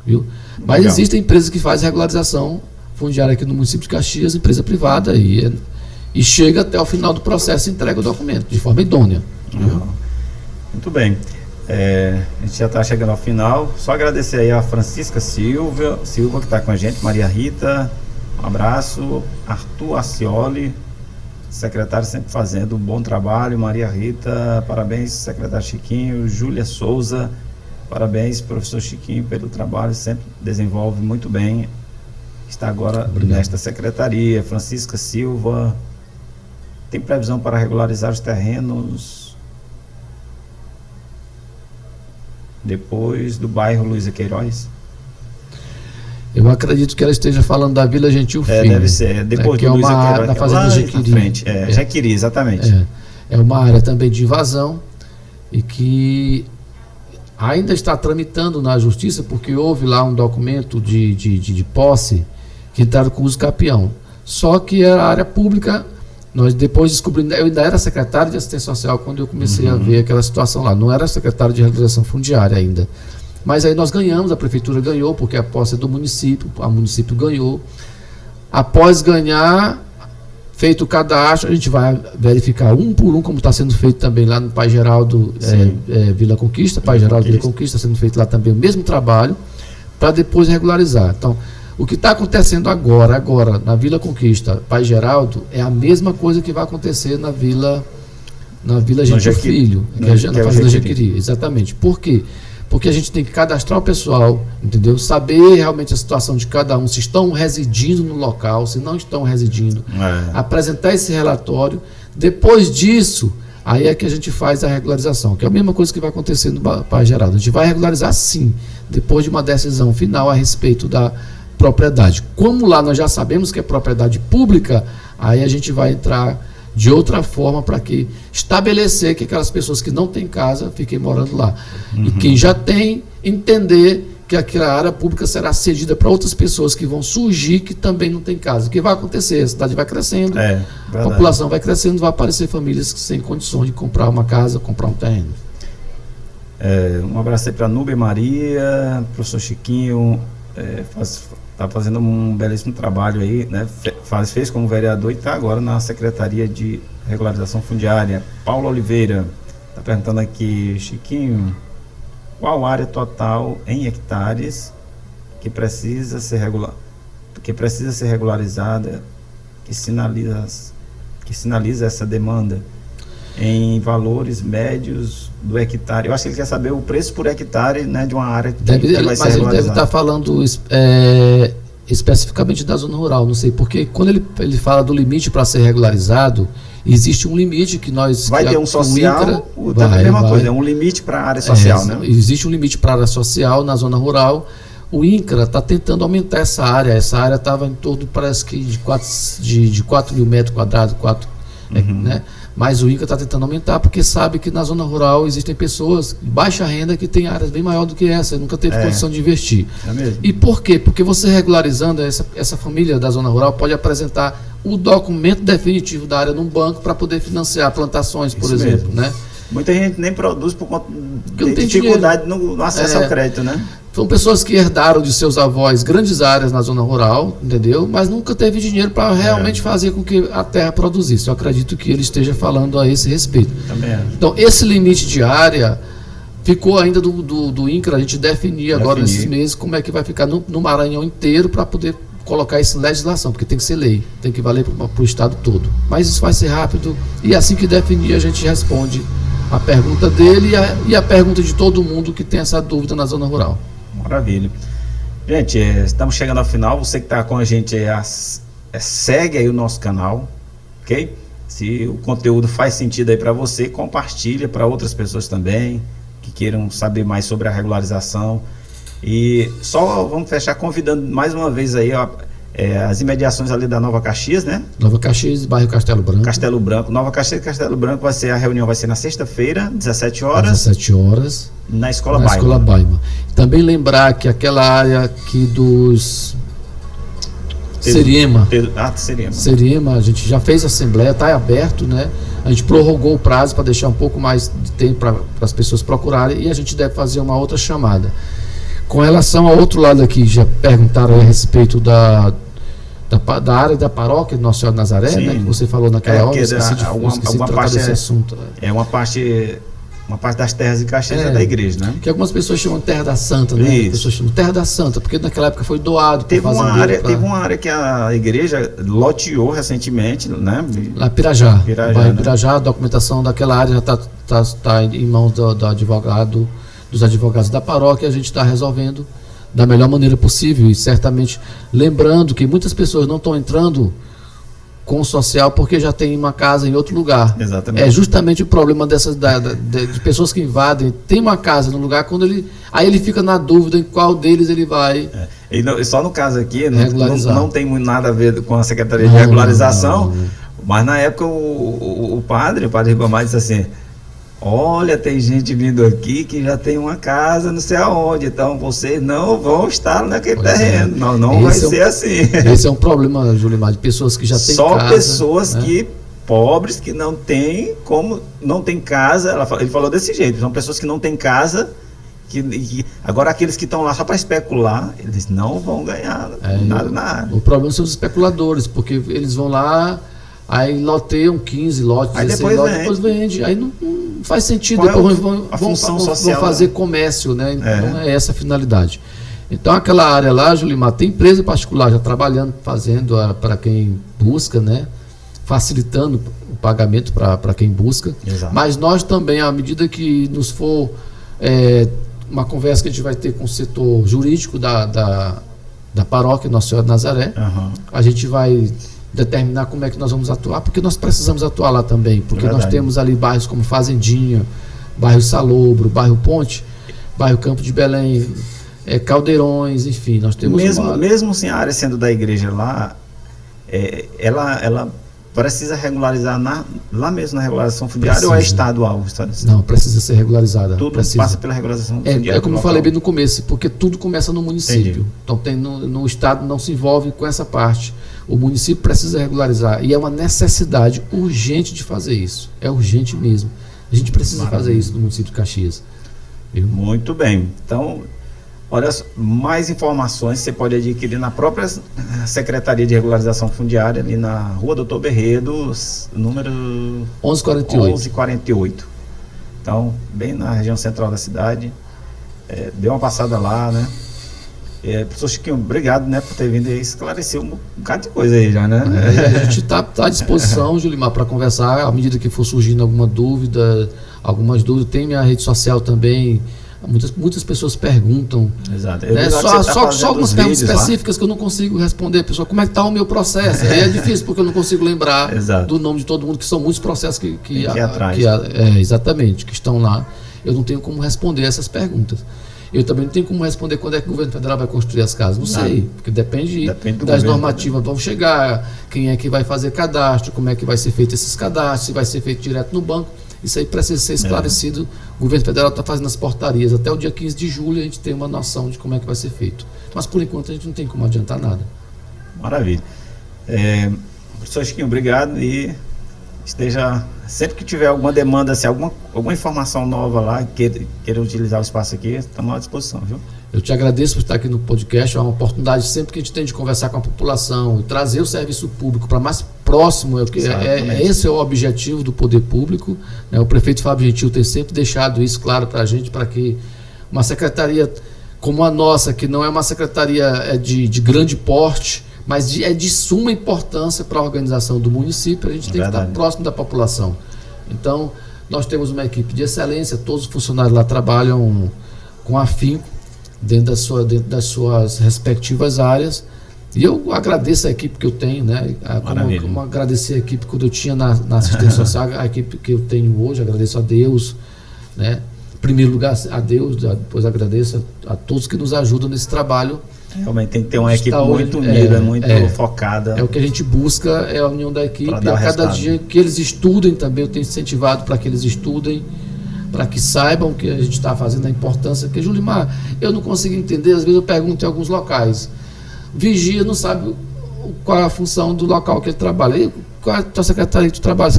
viu? Mas existem empresas que fazem regularização fundiária aqui no município de Caxias, empresa privada, e chega até o final do processo e entrega o documento de forma idônea. Muito bem. A gente já está chegando ao final. Só agradecer aí a Francisca Silva que está com a gente, Maria Rita, um abraço, Arthur Acioli, secretário sempre fazendo um bom trabalho, Maria Rita, parabéns, secretário Chiquinho, Júlia Souza, parabéns, professor Chiquinho, pelo trabalho, sempre desenvolve muito bem, está agora nesta secretaria. Francisca Silva, tem previsão para regularizar os terrenos depois do bairro Luiza Queiroz? Eu acredito que ela esteja falando da Vila Gentil Filho. Deve ser, depois do Luiza Queiroz, na fazenda Jequiri. Jequiri, exatamente. É uma área também de invasão e que ainda está tramitando na justiça, porque houve lá um documento de posse que entraram com uso capião. Só que a área pública, nós depois descobrimos, eu ainda era secretário de assistência social quando eu comecei a ver aquela situação lá, não era secretário de regularização fundiária ainda. Mas aí nós ganhamos, a prefeitura ganhou, porque a posse é do município, o município ganhou. Após ganhar, feito o cadastro, a gente vai verificar um por um, como está sendo feito também lá no Pai Geraldo Vila Conquista, Pai Geraldo Vila Conquista, está sendo feito lá também o mesmo trabalho, para depois regularizar. Então, o que está acontecendo agora, na Vila Conquista, Pai Geraldo, é a mesma coisa que vai acontecer na Vila Gentil Filho, que é na Fazenda Jequiri. Exatamente. Por quê? Porque a gente tem que cadastrar o pessoal, entendeu? Saber realmente a situação de cada um, se estão residindo no local, se não estão residindo. Apresentar esse relatório. Depois disso, aí é que a gente faz a regularização, que é a mesma coisa que vai acontecer no Pai Geraldo. A gente vai regularizar sim, depois de uma decisão final a respeito propriedade. Como lá nós já sabemos que é propriedade pública, aí a gente vai entrar de outra forma para que estabelecer que aquelas pessoas que não têm casa fiquem morando lá. E quem já tem, entender que aquela área pública será cedida para outras pessoas que vão surgir que também não têm casa. O que vai acontecer? A cidade vai crescendo, a população vai crescendo, vai aparecer famílias sem condições de comprar uma casa, comprar um terreno. Um abraço aí para Núbia Maria, professor Chiquinho, está fazendo um belíssimo trabalho aí, né? Fez como vereador e está agora na Secretaria de Regularização Fundiária. Paulo Oliveira está perguntando aqui, Chiquinho, qual área total em hectares que precisa ser regularizada, que sinaliza essa demanda em valores médios do hectare? Eu acho que ele quer saber o preço por hectare, né, de uma área que vai ser regularizada. Mas ele deve estar falando especificamente da zona rural, não sei, porque quando ele fala do limite para ser regularizado, existe um limite que nós... Vai ter um social, a mesma coisa, é um limite para a área social, né? Existe um limite para a área social na zona rural. O INCRA está tentando aumentar essa área estava em torno, parece que de 4 mil metros quadrados, né? Mas o INCRA está tentando aumentar porque sabe que na zona rural existem pessoas de baixa renda que têm áreas bem maior do que essa e nunca teve condição de investir. É mesmo. E por quê? Porque você regularizando, essa família da zona rural pode apresentar o documento definitivo da área num banco para poder financiar plantações, por exemplo, né? Muita gente nem produz por conta de dificuldade no acesso ao crédito, né? São pessoas que herdaram de seus avós grandes áreas na zona rural, entendeu? Mas nunca teve dinheiro para realmente fazer com que a terra produzisse. Eu acredito que ele esteja falando a esse respeito. Também. Então, esse limite de área ficou ainda do INCRA, a gente definir agora nesses meses como é que vai ficar no Maranhão inteiro para poder colocar isso em legislação, porque tem que ser lei, tem que valer para o estado todo. Mas isso vai ser rápido e assim que definir a gente responde a pergunta dele e a pergunta de todo mundo que tem essa dúvida na zona rural. Maravilha. Gente, estamos chegando ao final. Você que está com a gente, segue aí o nosso canal, ok? Se o conteúdo faz sentido aí para você, compartilha para outras pessoas também que queiram saber mais sobre a regularização. E só vamos fechar convidando mais uma vez aí as imediações ali da Nova Caxias, né? Nova Caxias, bairro Castelo Branco. Castelo Branco. Nova Caxias e Castelo Branco a reunião vai ser na sexta-feira, 17 horas. 17 horas. Na Escola Baima. Também lembrar que aquela área aqui dos Seriema, a gente já fez a assembleia, está aberto, né? A gente prorrogou o prazo para deixar um pouco mais de tempo para as pessoas procurarem e a gente deve fazer uma outra chamada. Com relação ao outro lado aqui, já perguntaram a respeito da área da paróquia de Nossa Senhora de Nazaré, né? Que você falou naquela hora, esqueci de tratar desse assunto. Uma parte das terras de Caxias é da igreja, né? Que algumas pessoas chamam de Terra da Santa, né? As pessoas chamam Terra da Santa, porque naquela época foi doado. Teve uma área que a igreja loteou recentemente, né? Lá Pirajá, bairro Pirajá, a documentação daquela área já está em mãos dos advogados da paróquia, a gente está resolvendo da melhor maneira possível e certamente lembrando que muitas pessoas não estão entrando com o social porque já tem uma casa em outro lugar. Exatamente. É justamente o problema de pessoas que invadem, tem uma casa no lugar, aí ele fica na dúvida em qual deles ele vai só no caso aqui não tem nada a ver com a Secretaria de Regularização, mas na época o padre Ribamar disse assim: olha, tem gente vindo aqui que já tem uma casa não sei aonde, então vocês não vão estar naquele terreno. Não vai ser assim. Esse é um problema, Julimar, de pessoas que já têm casa. Só pessoas que pobres, que não tem casa. Ele falou desse jeito, são pessoas que não têm casa, agora aqueles que estão lá só para especular, eles não vão ganhar nada na área. O problema são os especuladores, porque eles vão lá, aí loteiam 15 lotes, aí 16 lotes, depois vende. Aí não faz sentido, depois vão fazer comércio, né? Não é essa a finalidade. Então aquela área lá, Julimar, tem empresa particular já trabalhando, fazendo para quem busca, né? Facilitando o pagamento para quem busca. Exato. Mas nós também, à medida que nos for uma conversa que a gente vai ter com o setor jurídico da paróquia Nossa Senhora de Nazaré, a gente vai determinar como é que nós vamos atuar, porque nós precisamos atuar lá também, porque nós temos ali bairros como Fazendinha, bairro Salobro, bairro Ponte, bairro Campo de Belém, Caldeirões, enfim, nós temos mesmo sem a área sendo da igreja lá, ela precisa regularizar lá mesmo na regularização fundiária, ou é estadual? Não, precisa ser regularizada. Tudo precisa. passa pela regularização fundiária. É como eu falei bem no começo, porque tudo começa no município. Entendi. Então no estado não se envolve com essa parte. O município precisa regularizar e é uma necessidade urgente de fazer isso. É urgente mesmo. A gente precisa fazer isso no município de Caxias. Muito bem. Então, olha, mais informações você pode adquirir na própria Secretaria de Regularização Fundiária, ali na Rua Doutor Berredo, número 1148. Então, bem na região central da cidade. Dê uma passada lá, né? Professor Chiquinho, obrigado, né, por ter vindo aí esclarecer um bocado de coisa aí já, né? A gente está à disposição, Julimar, para conversar à medida que for surgindo algumas dúvidas. Tem minha rede social também. Muitas pessoas perguntam. Exato. Só algumas perguntas específicas lá que eu não consigo responder. Pessoal, como é que está o meu processo? Aí é difícil, porque eu não consigo lembrar do nome de todo mundo, que são muitos processos que exatamente, que estão lá. Eu não tenho como responder essas perguntas. Eu também não tenho como responder quando é que o governo federal vai construir as casas. Não sei, porque depende das normativas que vão chegar, quem é que vai fazer cadastro, como é que vai ser feito esses cadastros, se vai ser feito direto no banco. Isso aí precisa ser esclarecido. O governo federal está fazendo as portarias. Até o dia 15 de julho a gente tem uma noção de como é que vai ser feito. Mas por enquanto a gente não tem como adiantar nada. Maravilha. Professor Chiquinho, obrigado, e esteja, sempre que tiver alguma demanda, assim, alguma informação nova lá, queira utilizar o espaço aqui, estamos à disposição, viu? Eu te agradeço por estar aqui no podcast. É uma oportunidade sempre que a gente tem de conversar com a população e trazer o serviço público para mais próximo. Esse é o objetivo do poder público, né? O prefeito Fábio Gentil tem sempre deixado isso claro para a gente, para que uma secretaria como a nossa, que não é uma secretaria de grande porte, mas é de suma importância para a organização do município, a gente tem que estar próximo da população. Então, nós temos uma equipe de excelência, todos os funcionários lá trabalham com afinco dentro das suas respectivas áreas, e eu agradeço a equipe que eu tenho, né? Como agradecer a equipe quando eu tinha na assistência social, a equipe que eu tenho hoje, agradeço a Deus, né? Em primeiro lugar a Deus, depois agradeço a todos que nos ajudam nesse trabalho. Realmente tem que ter uma equipe muito unida, muito focada. É o que a gente busca, é a união da equipe. A cada dia que eles estudem também, eu tenho incentivado para que eles estudem, para que saibam o que a gente está fazendo, a importância. Porque, Julimar, eu não consigo entender, às vezes eu pergunto em alguns locais. Vigia não sabe qual é a função do local que ele trabalha. E qual é a tua secretaria que tu trabalha?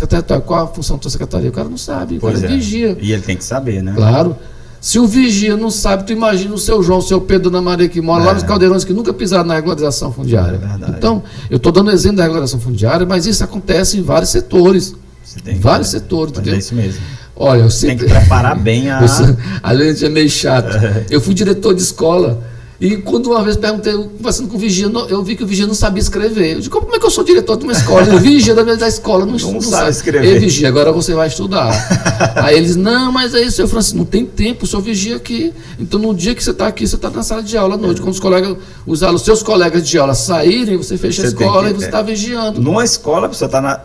Qual a função da tua secretaria? O cara não sabe, o cara vigia. E ele tem que saber, né? Claro. Se o vigia não sabe, tu imagina o seu João, o seu Pedro, Dona Maria, que mora lá nos Caldeirões, que nunca pisaram na regularização fundiária. Então, eu estou dando exemplo da regularização fundiária, mas isso acontece em vários setores. Vários setores, entendeu? É isso mesmo. Olha, eu sempre... Tem que preparar bem a... Às vezes é meio chato. Eu fui diretor de escola, e quando uma vez perguntei, conversando com o vigia, eu vi que o vigia não sabia escrever. Eu digo, como é que eu sou diretor de uma escola? O vigia da escola não sabe escrever. Ei, vigia, agora você vai estudar. Aí eles, não, mas aí, senhor Francisco, não tem tempo, o senhor vigia aqui. Então, no dia que você está aqui, você está na sala de aula à noite. Quando os seus colegas de aula saírem, você fecha a escola e você está vigiando. Numa escola, a pessoa está na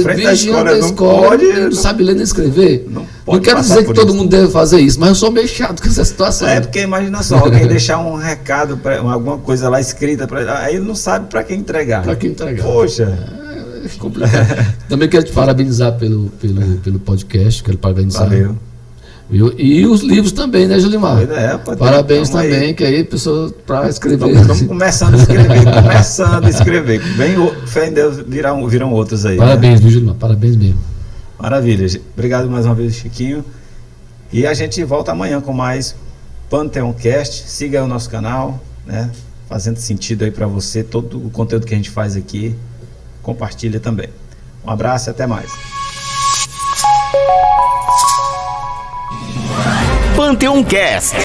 frente da escola, não sabe ler nem escrever. Não quero dizer que todo mundo deve fazer isso, mas eu sou meio chato com essa situação. Porque imagina só, alguém deixar um recado, alguma coisa lá escrita, aí ele não sabe para quem entregar. Poxa. É complicado. Também quero te parabenizar pelo podcast, quero parabenizar. Valeu. Viu? E os livros também, né, Julimar? Parabéns também, aí. Que aí a pessoa para escrever. Estamos começando a escrever. Fé em Deus, viram outros aí. Parabéns, viu, Julimar? Parabéns mesmo. Maravilha. Obrigado mais uma vez, Chiquinho. E a gente volta amanhã com mais Pantheon Cast. Siga o nosso canal, né? Fazendo sentido aí para você, todo o conteúdo que a gente faz aqui. Compartilha também. Um abraço e até mais. Pantheon Cast.